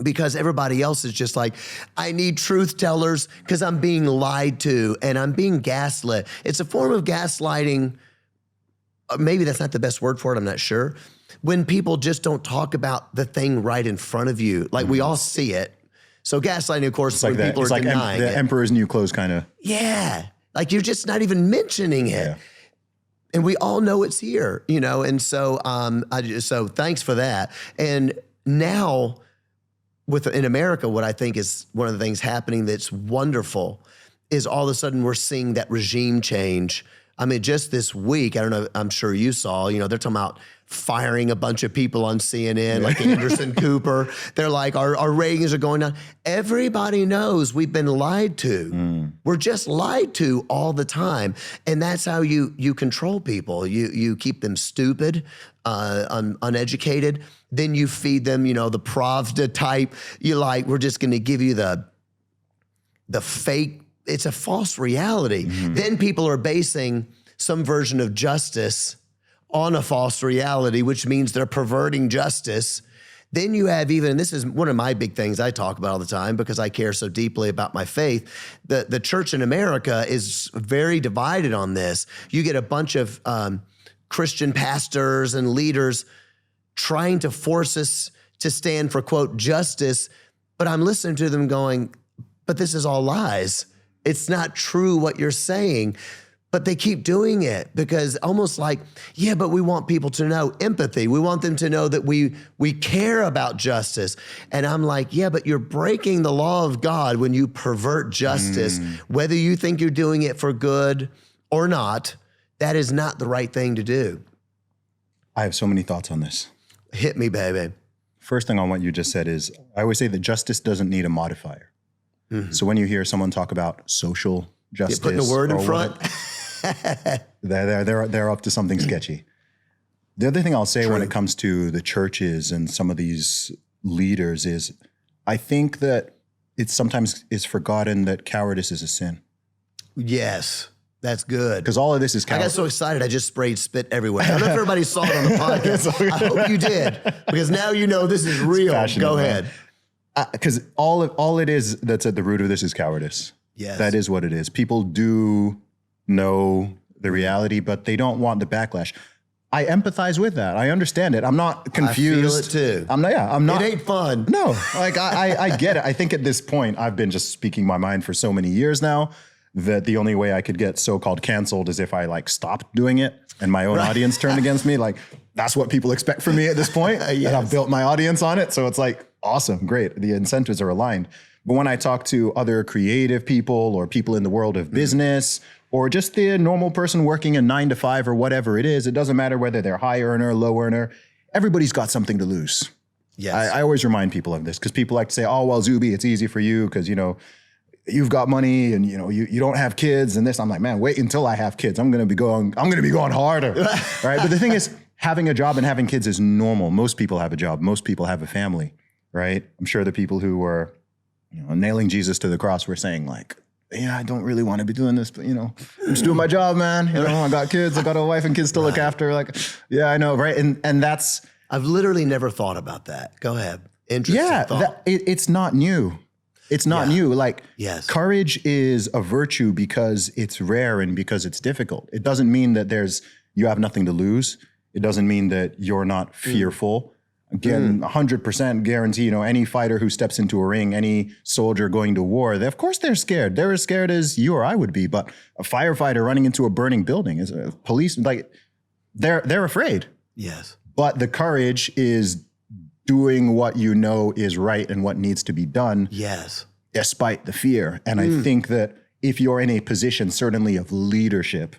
because everybody else is just like, I need truth tellers because I'm being lied to and I'm being gaslit. It's a form of gaslighting. Maybe that's not the best word for it. I'm not sure. When people just don't talk about the thing right in front of you, like we all see it. So gaslighting, of course, is when people are denying it. The emperor's new clothes kind of. Yeah. Like you're just not even mentioning it. Yeah. And we all know it's here, and so so thanks for that. And now in America, what I think is one of the things happening that's wonderful is all of a sudden we're seeing that regime change. I mean, just this week, I don't know, I'm sure you saw, they're talking about firing a bunch of people on CNN, like Anderson Cooper. They're like, our ratings are going down. Everybody knows we've been lied to. We're just lied to all the time. And that's how you control people. You keep them stupid, uneducated. Then you feed them, the Pravda type. We're just going to give you the fake. It's a false reality. Then people are basing some version of justice on a false reality, which means they're perverting justice. Then you have and this is one of my big things I talk about all the time because I care so deeply about my faith, the church in America is very divided on this. You get a bunch of Christian pastors and leaders trying to force us to stand for, quote, justice, but I'm listening to them going, but this is all lies. It's not true what you're saying. But they keep doing it because almost like, yeah, but we want people to know empathy. We want them to know that we care about justice. And I'm like, yeah, but you're breaking the law of God when you pervert justice. Whether you think you're doing it for good or not, that is not the right thing to do. I have so many thoughts on this. Hit me, baby. First thing on what you just said is, I always say that justice doesn't need a modifier. So when you hear someone talk about social justice, putting a word in front. They're up to something sketchy. The other thing I'll say when it comes to the churches and some of these leaders is, I think that it sometimes is forgotten that cowardice is a sin. Yes, that's good. Because all of this is cowardice. I got so excited I just sprayed spit everywhere. I don't know if everybody saw it on the podcast. I hope you did, because now you know this is real. Go ahead. Because all it is that's at the root of this is cowardice. Yes. That is what it is. People do know the reality, but they don't want the backlash. I empathize with that. I understand it. I'm not confused. I feel it too. I'm not. It ain't fun. No, I get it. I think at this point, I've been just speaking my mind for so many years now that the only way I could get so-called canceled is if I stopped doing it and my own audience turned against me. That's what people expect from me at this point. Yes. And I've built my audience on it. So it's awesome, great. The incentives are aligned. But when I talk to other creative people or people in the world of business, or just the normal person working a 9 to 5 or whatever it is, it doesn't matter whether they're high earner, low earner, everybody's got something to lose. Yes. I always remind people of this because people like to say, oh, well, Zuby, it's easy for you because, you've got money and, you don't have kids and this. I'm like, man, wait until I have kids. I'm going to be going harder. Right. But the thing is, having a job and having kids is normal. Most people have a job. Most people have a family. Right. I'm sure the people who were, nailing Jesus to the cross were saying I don't really want to be doing this, but I'm just doing my job, man. I got kids, I got a wife and kids to look after. Yeah, I know, right? And that's I've literally never thought about that. Go ahead. Interesting thought. It's not new. It's not new. Yes. Courage is a virtue because it's rare and because it's difficult. It doesn't mean that you have nothing to lose. It doesn't mean that you're not fearful. Again, 100% guarantee, any fighter who steps into a ring, any soldier going to war, of course they're scared. They're as scared as you or I would be. But a firefighter running into a burning building, is a police, they're afraid. Yes. But the courage is doing what you know is right and what needs to be done. Yes. Despite the fear. And I think that if you're in a position, certainly of leadership,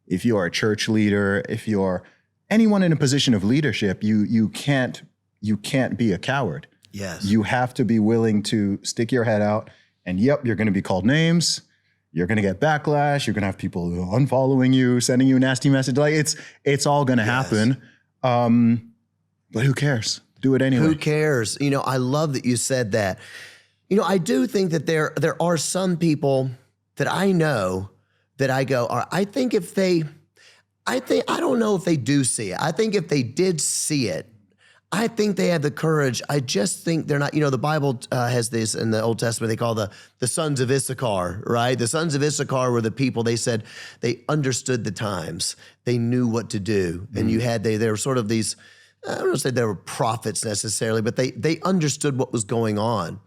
if you're a church leader, if you're anyone in a position of leadership, you can't be a coward. Yes. You have to be willing to stick your head out and you're going to be called names. You're going to get backlash. You're going to have people unfollowing you, sending you a nasty message. Like it's all going to happen. But who cares? Do it anyway. Who cares? You know, I love that you said that. You know, I do think that there are some people that I know that I go, I don't know if they do see it. I think if they did see it, I think they have the courage. I just think they're not, you know, the Bible has this in the Old Testament, they call the sons of Issachar, right? The sons of Issachar were the people, they said they understood the times. They knew what to do. And they were sort of these, I don't want to say they were prophets necessarily, but they understood what was going on.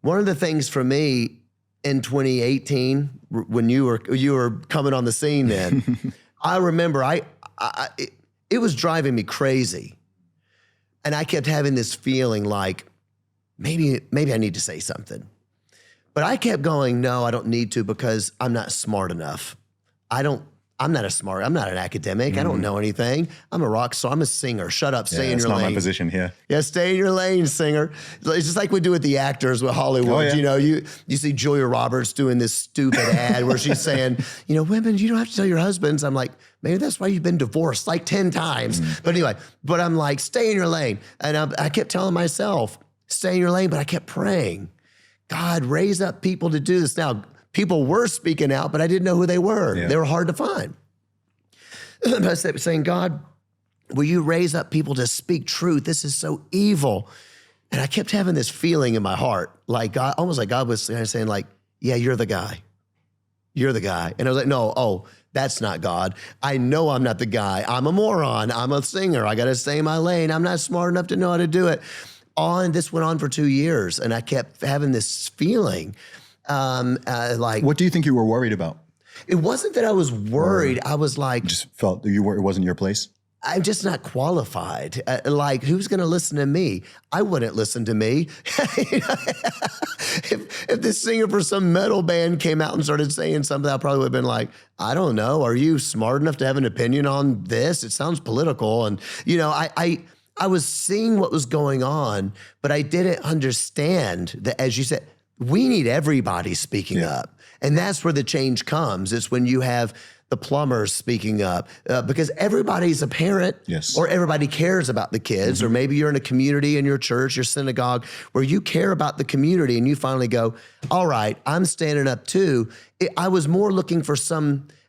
One of the things for me in 2018, when you were coming on the scene then, I remember it was driving me crazy. And I kept having this feeling like, maybe I need to say something. But I kept going, no, I don't need to because I'm not smart enough. I'm not an academic. I don't know anything. I'm a rock star. I'm a singer. Shut up, stay in your lane. That's not my position here. Yeah, stay in your lane, singer. It's just like we do with the actors with Hollywood. Oh, yeah. You know, you see Julia Roberts doing this stupid ad where she's saying, you know, women, you don't have to tell your husbands. I'm like, maybe that's why you've been divorced like 10 times. But anyway, I'm like, stay in your lane. And I kept telling myself, stay in your lane, but I kept praying, God, raise up people to do this. Now, people were speaking out, but I didn't know who they were. Yeah. They were hard to find. But I kept saying, God, will you raise up people to speak truth? This is so evil. And I kept having this feeling in my heart, like God, almost like God was saying like, yeah, you're the guy. You're the guy. And I was like, no, that's not God. I know I'm not the guy. I'm a moron. I'm a singer. I got to stay in my lane. I'm not smart enough to know how to do it. This went on for 2 years. And I kept having this feeling like. What do you think you were worried about? It wasn't that I was worried. I was like. Just felt it wasn't your place? I'm just not qualified. Like, who's going to listen to me? I wouldn't listen to me. If this singer for some metal band came out and started saying something, I probably would have been like, I don't know. Are you smart enough to have an opinion on this? It sounds political. And, you know, I was seeing what was going on, but I didn't understand that, as you said, we need everybody speaking up. And that's where the change comes. It's when you have the plumbers speaking up, because everybody's a parent, or everybody cares about the kids, or maybe you're in a community in your church, your synagogue, where you care about the community and you finally go, all right, I'm standing up too. I was more looking for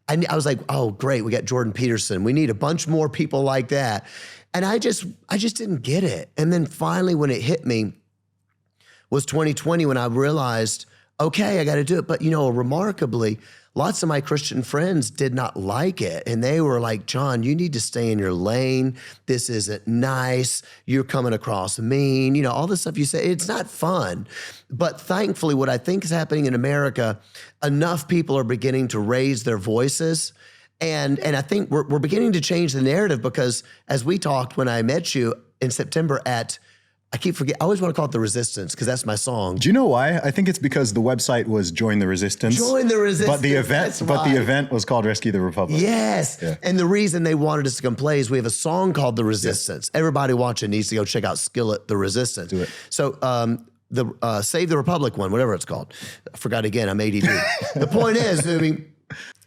I was like, oh, great, we got Jordan Peterson. We need a bunch more people like that. And I just didn't get it. And then finally when it hit me was 2020 when I realized, okay, I got to do it. But, you know, remarkably, lots of my Christian friends did not like it. And they were like, John, you need to stay in your lane. This isn't nice. You're coming across mean. You know, all the stuff you say, it's not fun. But thankfully, what I think is happening in America, enough people are beginning to raise their voices. And I think we're beginning to change the narrative, because as we talked when I met you in September I always want to call it The Resistance, because that's my song. Do you know why? I think it's because the website was Join the Resistance. Join the Resistance. But the event was called Rescue the Republic. Yes. Yeah. And the reason they wanted us to come play is we have a song called The Resistance. Yeah. Everybody watching needs to go check out Skillet, The Resistance. Do it. So the Save the Republic one, whatever it's called. I forgot again, I'm ADD. The point is, Zuby,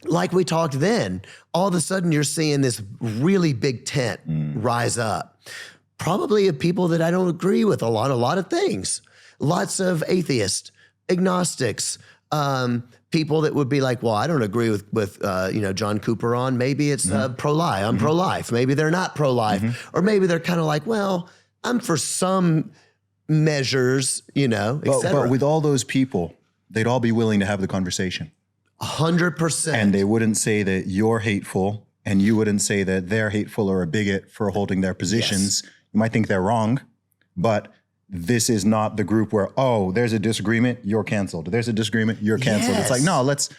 like we talked then, all of a sudden you're seeing this really big tent rise up. Probably of people that I don't agree with a lot of things. Lots of atheists, agnostics, people that would be like, well, I don't agree with John Cooper on, maybe it's pro-life. I'm pro-life. Maybe they're not pro-life. Or maybe they're kind of like, well, I'm for some measures, et cetera. But with all those people, they'd all be willing to have the conversation. 100%. And they wouldn't say that you're hateful, and you wouldn't say that they're hateful or a bigot for holding their positions. Yes. You might think they're wrong, but this is not the group where, there's a disagreement, you're canceled. There's a disagreement, you're canceled. Yes. It's like, no, let's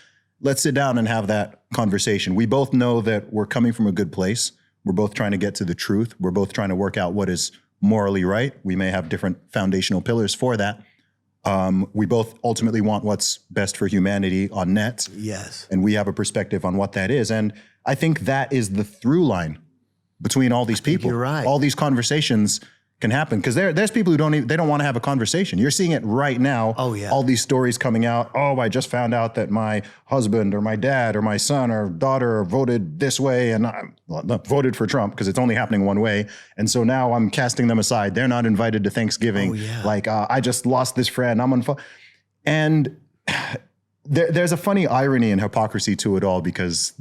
sit down and have that conversation. We both know that we're coming from a good place. We're both trying to get to the truth. We're both trying to work out what is morally right. We may have different foundational pillars for that. We both ultimately want what's best for humanity on net. Yes. And we have a perspective on what that is. And I think that is the through line between all these people. You're right. All these conversations can happen because there's people who don't want to have a conversation. You're seeing it right now. Oh, yeah. All these stories coming out. Oh, I just found out that my husband or my dad or my son or daughter voted this way, and I voted for Trump because it's only happening one way. And so now I'm casting them aside. They're not invited to Thanksgiving. Oh, yeah. Like I just lost this friend. I'm on. And there's a funny irony and hypocrisy to it all because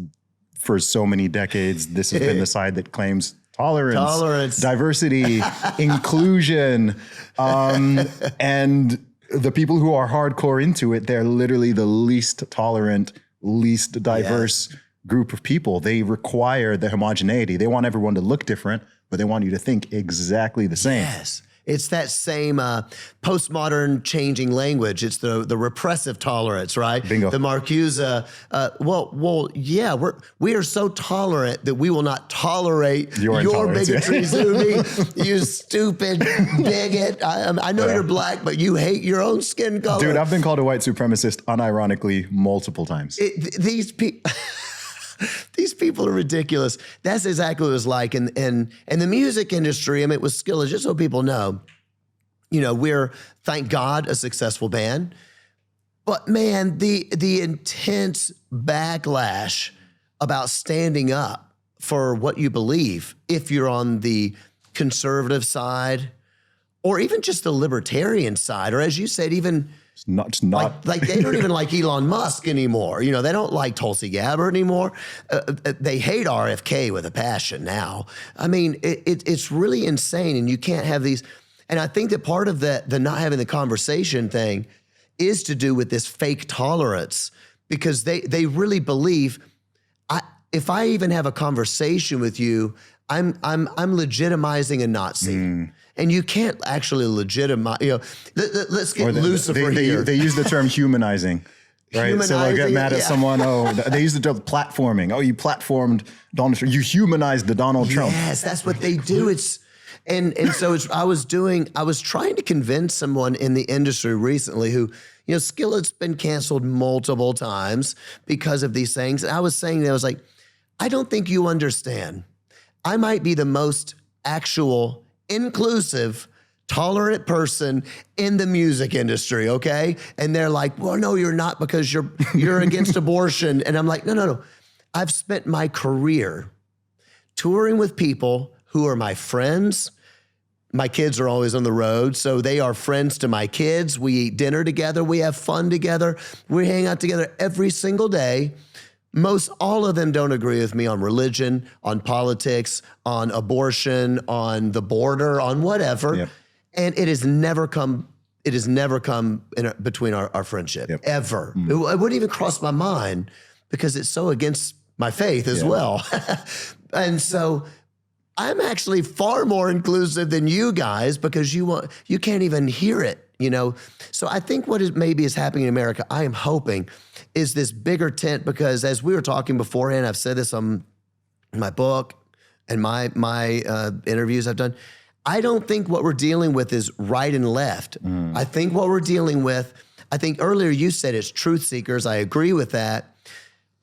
for so many decades, this has been the side that claims tolerance, diversity, inclusion, and the people who are hardcore into it, they're literally the least tolerant, least diverse group of people. They require the homogeneity. They want everyone to look different, but they want you to think exactly the same. Yes. It's that same postmodern changing language. It's the repressive tolerance, right? Bingo. The Marcuse. We are so tolerant that we will not tolerate your intolerance, bigotry, Zuby. You stupid bigot. I know you're black, but you hate your own skin color. Dude, I've been called a white supremacist unironically multiple times. These people. These people are ridiculous. That's exactly what it was like in the music industry. I mean, it was Skillet, just so people know, we're, thank God, a successful band. But man, the intense backlash about standing up for what you believe, if you're on the conservative side, or even just the libertarian side, or as you said, even It's not. like they don't even like Elon Musk anymore. They don't like Tulsi Gabbard anymore. They hate RFK with a passion now. I mean, it's really insane, and you can't have these. And I think that part of the not having the conversation thing is to do with this fake tolerance, because they really believe if I even have a conversation with you, I'm legitimizing a Nazi. And you can't actually legitimize, let's get Lucifer here. They use the term humanizing, right? So they'll get mad at someone. Oh, they use the term platforming. Oh, you platformed Donald Trump. You humanized the Donald Trump. Yes, that's what they do. I was trying to convince someone in the industry recently who, Skillet's been canceled multiple times because of these things. And I was saying, I was like, I don't think you understand. I might be the most actual inclusive, tolerant person in the music industry, okay? And they're like, well, no, you're not, because you're against abortion. And I'm like, no. I've spent my career touring with people who are my friends. My kids are always on the road, so they are friends to my kids. We eat dinner together. We have fun together. We hang out together every single day. Most all of them don't agree with me on religion, on politics, on abortion, on the border, on whatever. Yep. And it has never come between our friendship, ever. It wouldn't even cross my mind because it's so against my faith as well. And so I'm actually far more inclusive than you guys because you can't even hear it. So I think what maybe is happening in America, I am hoping, is this bigger tent, because as we were talking beforehand, I've said this on my book and my interviews I've done, I don't think what we're dealing with is right and left. I think what we're dealing with, I think earlier you said it's truth seekers. I agree with that.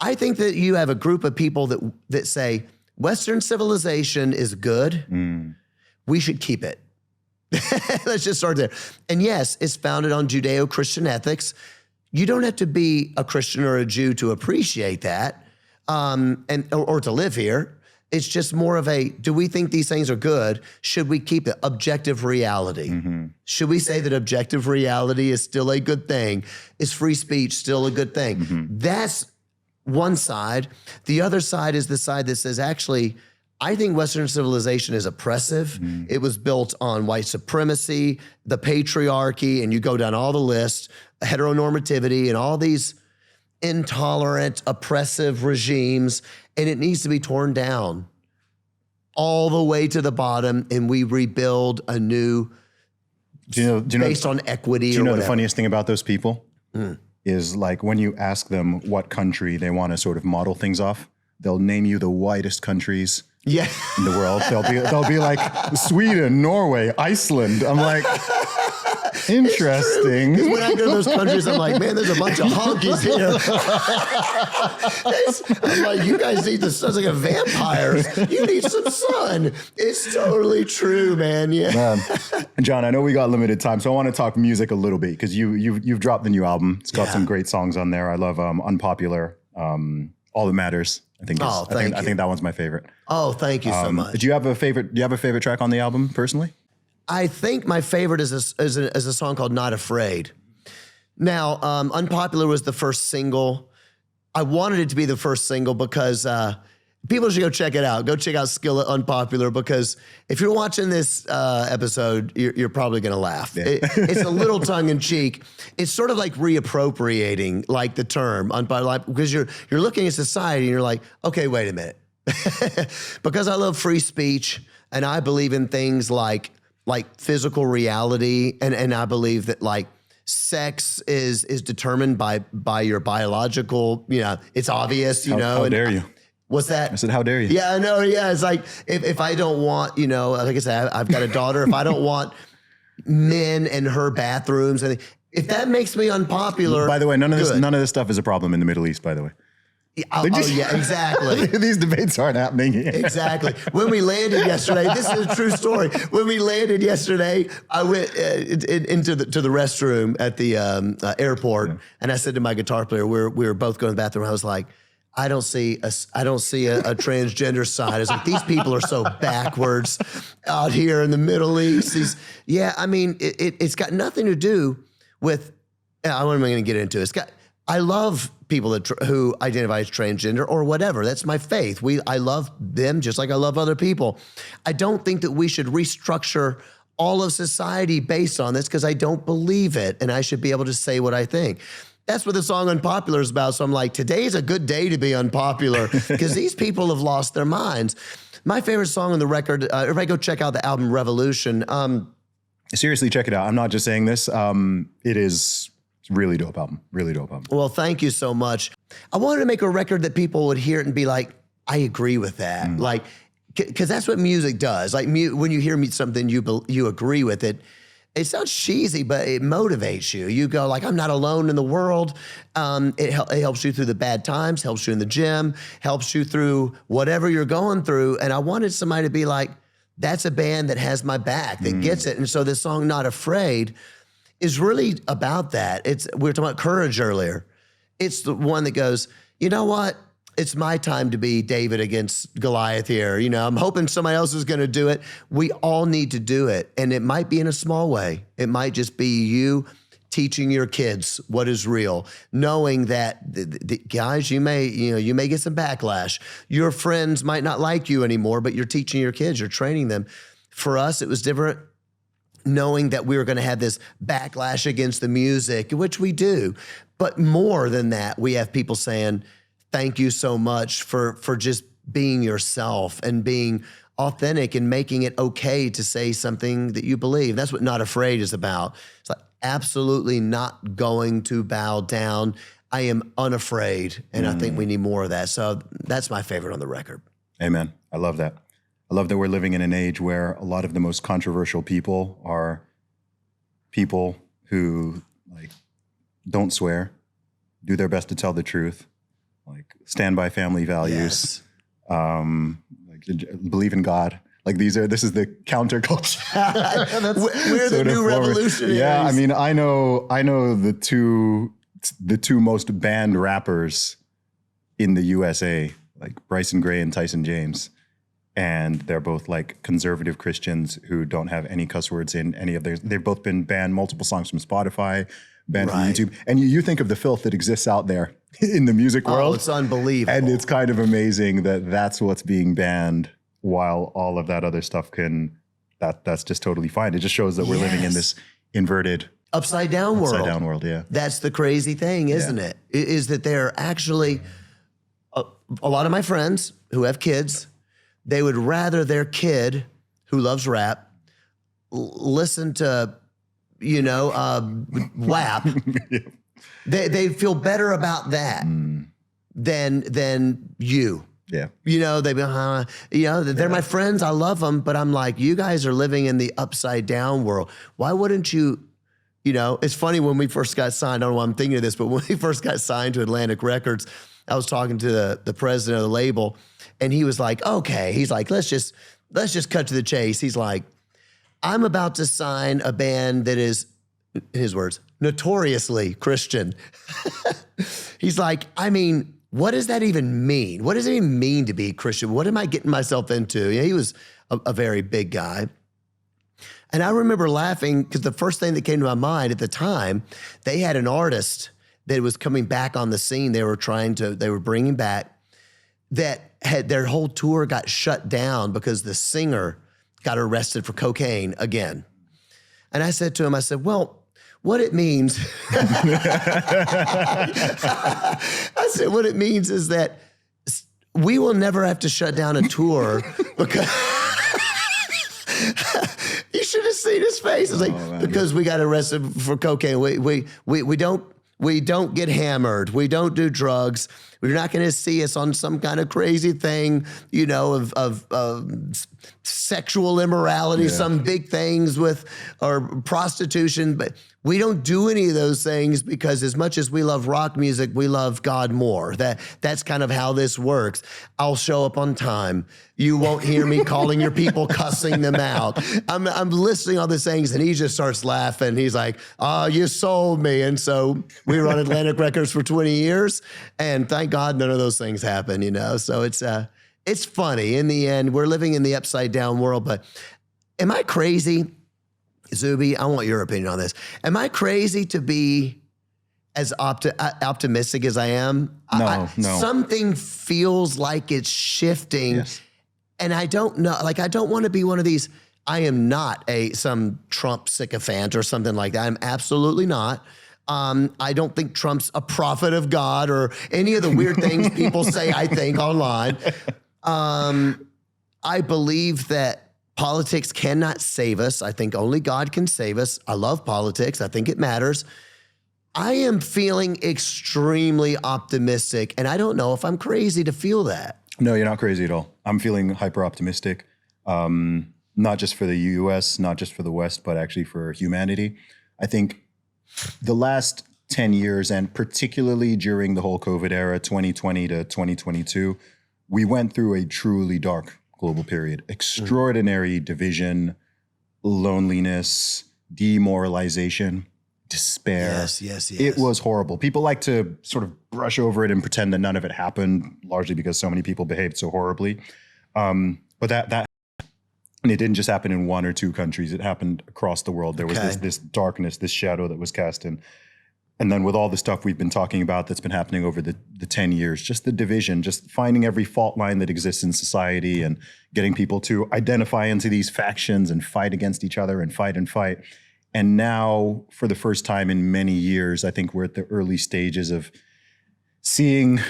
I think that you have a group of people that say Western civilization is good. We should keep it. Let's just start there. And yes, it's founded on Judeo-Christian ethics. You don't have to be a Christian or a Jew to appreciate that, or to live here. It's just more of do we think these things are good? Should we keep it? Objective reality. Should we say that objective reality is still a good thing? Is free speech still a good thing? That's one side. The other side is the side that says, actually, I think Western civilization is oppressive. It was built on white supremacy, the patriarchy, and you go down all the list, heteronormativity, and all these intolerant, oppressive regimes, and it needs to be torn down all the way to the bottom, and we rebuild a new based on equity. Do you know the funniest thing about those people is, like, when you ask them what country they want to sort of model things off, they'll name you the whitest countries Yeah. in the world. They'll be like Sweden, Norway, Iceland. I'm like, interesting. Because when I go to those countries, I'm like, man, there's a bunch of honkies here. I'm like, you guys need the sun's like a vampires. You need some sun. It's totally true, man. Yeah. John, I know we got limited time, so I want to talk music a little bit because you've dropped the new album. It's got some great songs on there. I love Unpopular, All That Matters. I think that one's my favorite. Oh, thank you so much. Do you have a favorite track on the album personally? I think my favorite is a song called Not Afraid. Now, Unpopular was the first single. I wanted it to be the first single because people should go check it out. Go check out Skillet Unpopular, because if you're watching this episode, you're probably going to laugh. Yeah. It's a little tongue-in-cheek. It's sort of like reappropriating, like the term, because you're looking at society and you're like, okay, wait a minute. Because I love free speech and I believe in things like physical reality, and I believe that like sex is determined by your biological, it's obvious, How dare you? What's that? I said, how dare you? Yeah, I know. Yeah, it's like if I don't want, like I said, I've got a daughter. If I don't want men in her bathrooms, and if that makes me unpopular. By the way, none of this stuff is a problem in the Middle East. By the way. Yeah, exactly. These debates aren't happening here. Exactly. When we landed yesterday, this is a true story. When we landed yesterday, I went into the restroom at the airport, and I said to my guitar player, we were both going to the bathroom. I was like, I don't see a transgender sign. It's like, these people are so backwards out here in the Middle East. It's got nothing to do with. What am I going to get into? I love people who identify as transgender or whatever. That's my faith. I love them just like I love other people. I don't think that we should restructure all of society based on this, because I don't believe it, and I should be able to say what I think. That's what the song Unpopular is about. So I'm like, today's a good day to be unpopular, because these people have lost their minds. My favorite song on the record, everybody go check out the album Revolution. Seriously, check it out. I'm not just saying this. It is really dope album. Really dope album. Well, thank you so much. I wanted to make a record that people would hear it and be like, I agree with that. Like, because that's what music does. Like, when you hear something, you agree with it. It sounds cheesy, but it motivates you. You go like, I'm not alone in the world. It helps you through the bad times, helps you in the gym, helps you through whatever you're going through. And I wanted somebody to be like, that's a band that has my back, that gets it. And so this song, Not Afraid, is really about that. We were talking about courage earlier. It's the one that goes, you know what? It's my time to be David against Goliath here. I'm hoping somebody else is going to do it. We all need to do it. And it might be in a small way. It might just be you teaching your kids what is real, knowing that guys, you may get some backlash. Your friends might not like you anymore, but you're teaching your kids, you're training them. For us, it was different, knowing that we were going to have this backlash against the music, which we do. But more than that, we have people saying, thank you so much for just being yourself and being authentic and making it okay to say something that you believe. That's what Not Afraid is about. It's like, absolutely not going to bow down. I am unafraid, and I think we need more of that. So that's my favorite on the record. Amen. I love that. I love that we're living in an age where a lot of the most controversial people are people who don't swear, do their best to tell the truth, stand by family values, believe in God. This is the counterculture. We're the new revolutionaries. Yeah, I know the two most banned rappers in the USA, like Bryson Gray and Tyson James. And they're both conservative Christians who don't have any cuss words in any of theirs. They've both been banned multiple songs from Spotify, banned from YouTube. And you think of the filth that exists out there in the music world. Oh, it's unbelievable. And it's kind of amazing that that's what's being banned, while all of that other stuff that's just totally fine. It just shows that we're living in this inverted upside down world. Yeah. That's the crazy thing, isn't it? Is that they're actually a lot of my friends who have kids, they would rather their kid who loves rap listen to, WAP. They feel better about that than you. Yeah. You know, they're my friends. I love them. But I'm like, you guys are living in the upside down world. Why wouldn't you, it's funny when we first got signed, I don't know why I'm thinking of this, but when we first got signed to Atlantic Records, I was talking to the president of the label, and he was like, okay, he's like, let's just cut to the chase. He's like, I'm about to sign a band that is, in his words, notoriously Christian. He's like, I mean, what does that even mean? What does it even mean to be Christian? What am I getting myself into? He was a very big guy. And I remember laughing because the first thing that came to my mind at the time, they had an artist that was coming back on the scene. They were bringing back, that had their whole tour got shut down because the singer got arrested for cocaine again. And I said to him, well, what it means, I said, what it means is that we will never have to shut down a tour because you should have seen his face. It's like, because we got arrested for cocaine. We don't get hammered. We don't do drugs. We're not going to see us on some kind of crazy thing, of sexual immorality, some big things or prostitution. But we don't do any of those things because as much as we love rock music, we love God more. That's kind of how this works. I'll show up on time. You won't hear me calling your people, cussing them out. I'm listening all these things, and he just starts laughing. He's like, you sold me. And so we were on Atlantic Records for 20 years, and thank God none of those things happen, So it's funny. In the end, we're living in the upside down world, but am I crazy? Zuby, I want your opinion on this. Am I crazy to be as optimistic as I am? No. Something feels like it's shifting. Yes. And I don't know, I don't want to be one of these, I am not some Trump sycophant or something like that. I'm absolutely not. I don't think Trump's a prophet of God or any of the weird things people say, I think, online. I believe that politics cannot save us. I think only God can save us. I love politics. I think it matters. I am feeling extremely optimistic, and I don't know if I'm crazy to feel that. No, you're not crazy at all. I'm feeling hyper optimistic, not just for the US, not just for the West, but actually for humanity. I think the last 10 years, and particularly during the whole COVID era, 2020 to 2022, we went through a truly dark global period. Extraordinary division, loneliness, demoralization, despair. Yes. It was horrible. People like to sort of brush over it and pretend that none of it happened, largely because so many people behaved so horribly. But that and it didn't just happen in one or two countries. It happened across the world. There was this darkness, this shadow that was cast in. And then with all the stuff we've been talking about that's been happening over the 10 years, just the division, just finding every fault line that exists in society and getting people to identify into these factions and fight against each other and fight. And now, for the first time in many years, I think we're at the early stages of seeing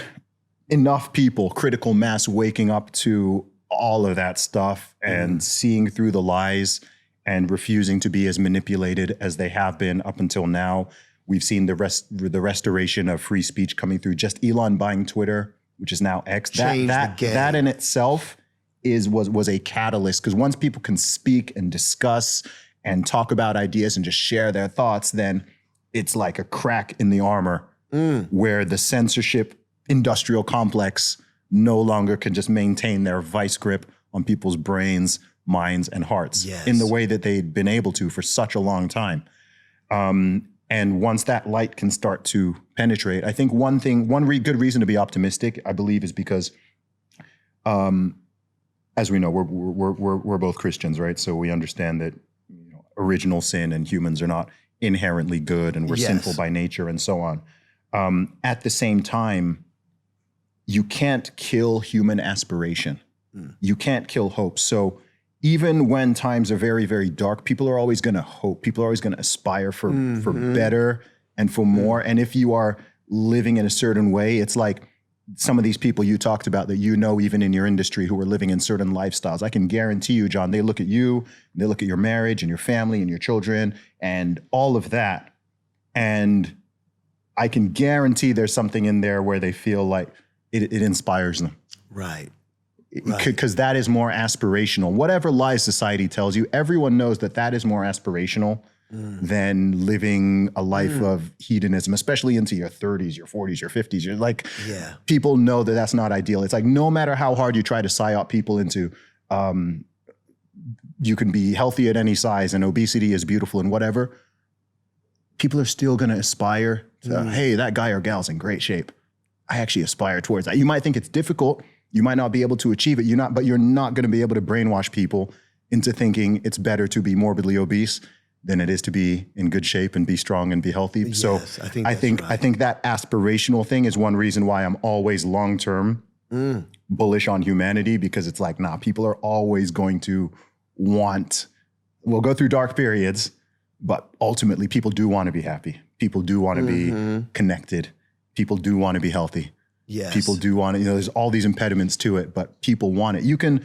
enough people, critical mass, waking up to all of that stuff and seeing through the lies and refusing to be as manipulated as they have been up until now. We've seen the restoration of free speech coming through. Just Elon buying Twitter, which is now X. That in itself was a catalyst, because once people can speak and discuss and talk about ideas and just share their thoughts, then it's like a crack in the armor where the censorship industrial complex no longer can just maintain their vice grip on people's brains, minds, and hearts in the way that they'd been able to for such a long time. And once that light can start to penetrate, I think one good reason to be optimistic, I believe, is because, as we know, we're both Christians, right? So we understand that original sin and humans are not inherently good, and we're sinful by nature, and so on. At the same time, you can't kill human aspiration. You can't kill hope. So even when times are very, very dark, people are always going to hope. People are always going to aspire for better and for more. And if you are living in a certain way, it's like some of these people you talked about that even in your industry, who are living in certain lifestyles. I can guarantee you, John, they look at you, they look at your marriage and your family and your children and all of that. And I can guarantee there's something in there where they feel like it inspires them. Right. Because that is more aspirational. Whatever lies society tells you, everyone knows that is more aspirational than living a life of hedonism, especially into your 30s, your 40s, your 50s. You're like, people know that that's not ideal. It's like, no matter how hard you try to psyop people into, you can be healthy at any size and obesity is beautiful and whatever, people are still going to aspire to, hey, that guy or gal's in great shape. I actually aspire towards that. You might think it's difficult. You might not be able to achieve it. But you're not going to be able to brainwash people into thinking it's better to be morbidly obese than it is to be in good shape and be strong and be healthy. Yes, so I think that aspirational thing is one reason why I'm always long-term bullish on humanity, because it's like, nah, people are always going to we'll go through dark periods, but ultimately people do want to be happy. People do want to be connected. People do want to be healthy. Yes. People do want to, there's all these impediments to it, but people want it. You can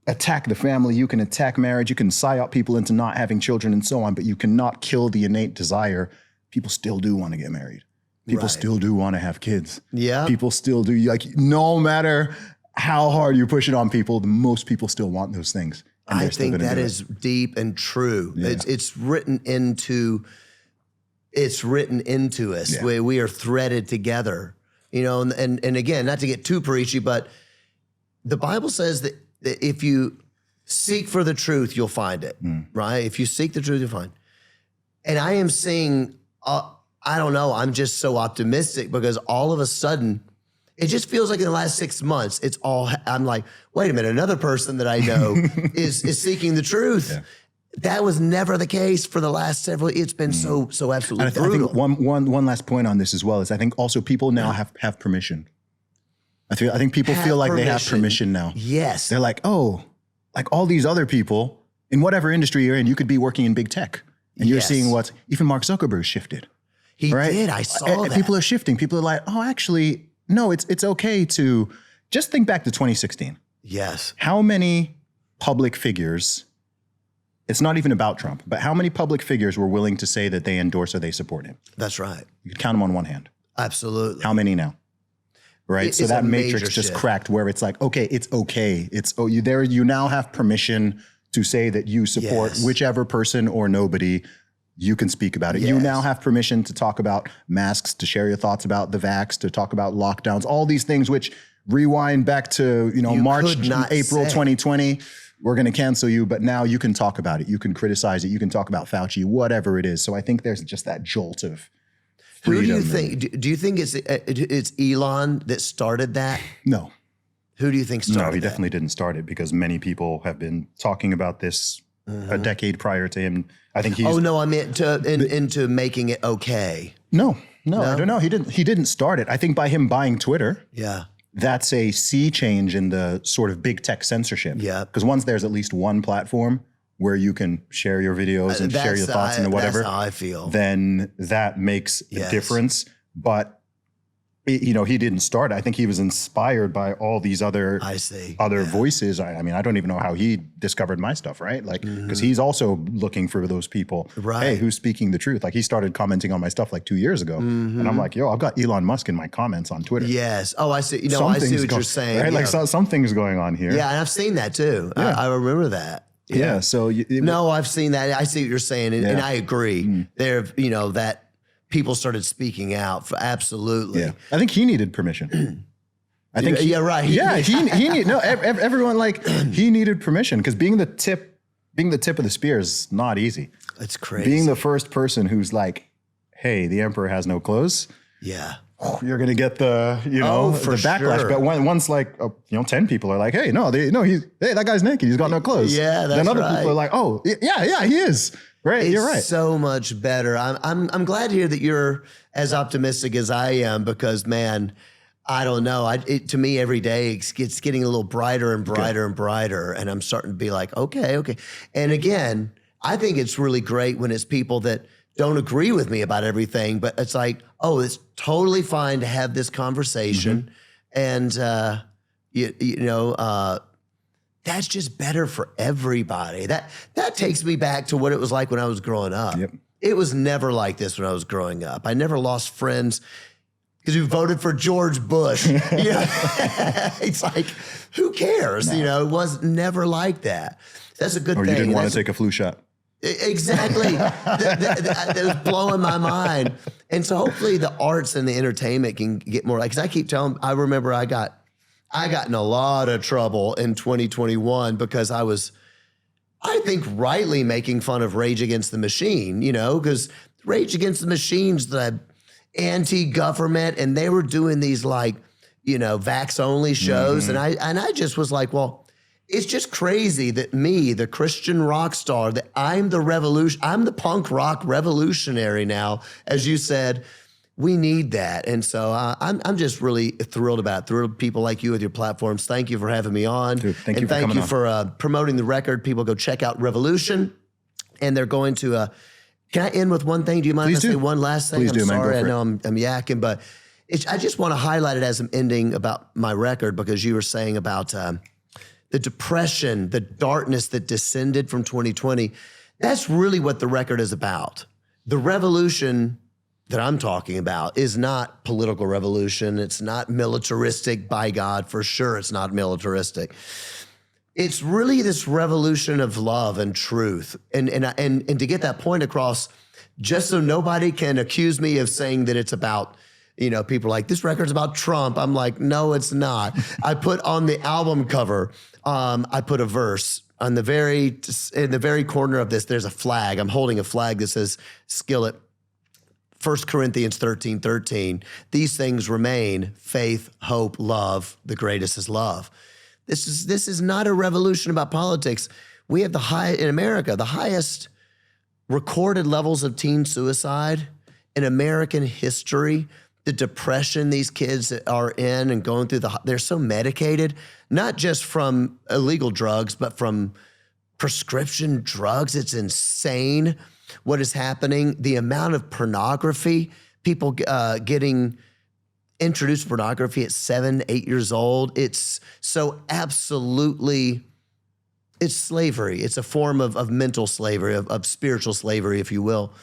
attack the family, you can attack marriage, you can psyop people into not having children and so on, but you cannot kill the innate desire. People still do want to get married. People still do want to have kids. Yeah. People still do, like, no matter how hard you push it on people, most people still want those things. I think that is deep and true. Yeah. It's written into us. Yeah. We are threaded together, and again, not to get too preachy, but the Bible says that if you seek for the truth, you'll find it, right? If you seek the truth, you'll find it. And I am seeing, I don't know, I'm just so optimistic because all of a sudden, it just feels like in the last 6 months, I'm like, wait a minute, another person that I know is seeking the truth. Yeah. That was never the case for the last several. It's been so absolutely brutal. I think one last point on this as well is I think also people now have permission. I think people feel like they have permission now. Yes. They're like, oh, like all these other people in whatever industry you're in, you could be working in big tech. And you're seeing even Mark Zuckerberg shifted. He did, I saw that. People are shifting. People are like, oh, actually, no, it's okay to just think back to 2016. Yes. How many public figures, it's not even about Trump, but how many public figures were willing to say that they endorse or they support him? That's right. You could count them on one hand. Absolutely. How many now? Right? So that matrix just cracked where it's like, okay, it's okay. You now have permission to say that you support whichever person or nobody. You can speak about it. Yes. You now have permission to talk about masks, to share your thoughts about the vax, to talk about lockdowns, all these things which rewind back to, March, April 2020. We're going to cancel you, but now you can talk about it. You can criticize it. You can talk about Fauci, whatever it is. So I think there's just that jolt of freedom. Who do you think? Do you think it's Elon that started that? No. Who do you think started that? No, he definitely didn't start it because many people have been talking about this a decade prior to him. I think he's... Oh, no, I meant into making it okay. No, I don't know. He didn't start it. I think by him buying Twitter, that's a sea change in the sort of big tech censorship. Yeah. Because once there's at least one platform where you can share your videos and share your thoughts and whatever, that's how I feel. Then that makes a difference. But he didn't start. I think he was inspired by all these other voices. I mean, I don't even know how he discovered my stuff, right? Like, because he's also looking for those people. Right. Hey, who's speaking the truth? Like, he started commenting on my stuff like 2 years ago, and I'm like, yo, I've got Elon Musk in my comments on Twitter. Yes. Oh, I see. I see what you're saying. Right? Like, something's going on here. Yeah, and I've seen that too. Yeah. I remember that. Yeah. So I've seen that. I see what you're saying, and I agree. That. People started speaking out for absolutely. Yeah. I think he needed permission. I think right. He needed everyone he needed permission because being the tip of the spear is not easy. It's crazy. Being the first person who's like, hey, the emperor has no clothes. Yeah. You're gonna get the backlash. Sure. But once 10 people are like, hey, that guy's naked. He's got no clothes. Yeah, that's then other people are like, oh, yeah, he is. Right, you're right. So much better. I'm glad to hear that you're as optimistic as I am because, man, I don't know. To me, every day it's getting a little brighter and brighter and brighter, and I'm starting to be like, okay. And again, I think it's really great when it's people that don't agree with me about everything, but it's like, oh, it's totally fine to have this conversation, and that's just better for everybody. That takes me back to what it was like when I was growing up. Yep. It was never like this when I was growing up. I never lost friends. because you voted for George Bush. It's like, who cares? No. It was never like that. That's a good Or thing. you didn't want That's to take a flu shot. Exactly. That was blowing my mind. And so hopefully the arts and the entertainment can get more, because I keep telling, I remember I got in a lot of trouble in 2021 because I was, I think, rightly making fun of Rage Against the Machine, because Rage Against the Machine's the anti-government, and they were doing these vax-only shows. And I just was like, well, it's just crazy that me, the Christian rock star, that I'm the punk rock revolutionary now, as you said. We need that. And so I'm just really thrilled about it. Thrilled people like you with your platforms. Thank you for having me on. Dude, thank you for thank coming you on. for promoting the record. People go check out Revolution. And they're going to, can I end with one thing? Do you mind if I say one last thing? Please do, man. Go Sorry, I for know I'm yakking, but I just want to highlight it as I'm ending about my record, because you were saying about the depression, the darkness that descended from 2020. That's really what the record is about. The revolution that I'm talking about is not political revolution. It's not militaristic, by God, for sure it's not militaristic. It's really this revolution of love and truth. And to get that point across, just so nobody can accuse me of saying that it's about, people are like, this record's about Trump. I'm like, no, it's not. I put on the album cover, I put a verse. In the very corner of this, there's a flag. I'm holding a flag that says Skillet. 1 Corinthians 13:13. These things remain: faith, hope, love. The greatest is love. This is not a revolution about politics. We have in America, the highest recorded levels of teen suicide in American history. The depression these kids are in and going through, they're so medicated, not just from illegal drugs, but from prescription drugs. It's insane what is happening. The amount of pornography, people getting introduced to pornography at 7, 8 years old. It's so absolutely, it's slavery. It's a form of mental slavery, of spiritual slavery, if you will.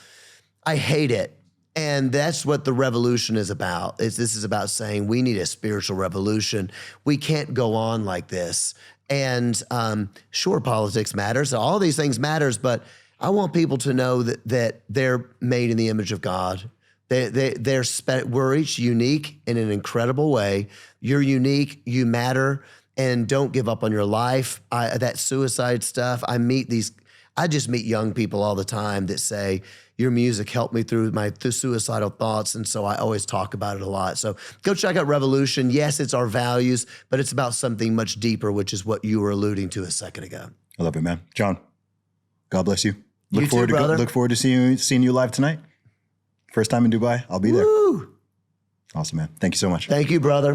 I hate it. And that's what the revolution is about. This is about saying we need a spiritual revolution. We can't go on like this. And sure, politics matters. All these things matters, but I want people to know that they're made in the image of God. We're each unique in an incredible way. You're unique. You matter. And don't give up on your life. That suicide stuff. I just meet young people all the time that say, your music helped me through my suicidal thoughts. And so I always talk about it a lot. So go check out Revolution. Yes, it's our values, but it's about something much deeper, which is what you were alluding to a second ago. I love it, man. John, God bless you. You too, brother. Look forward to seeing you live tonight. First time in Dubai. I'll be there. Woo! Awesome, man. Thank you so much. Thank you, brother.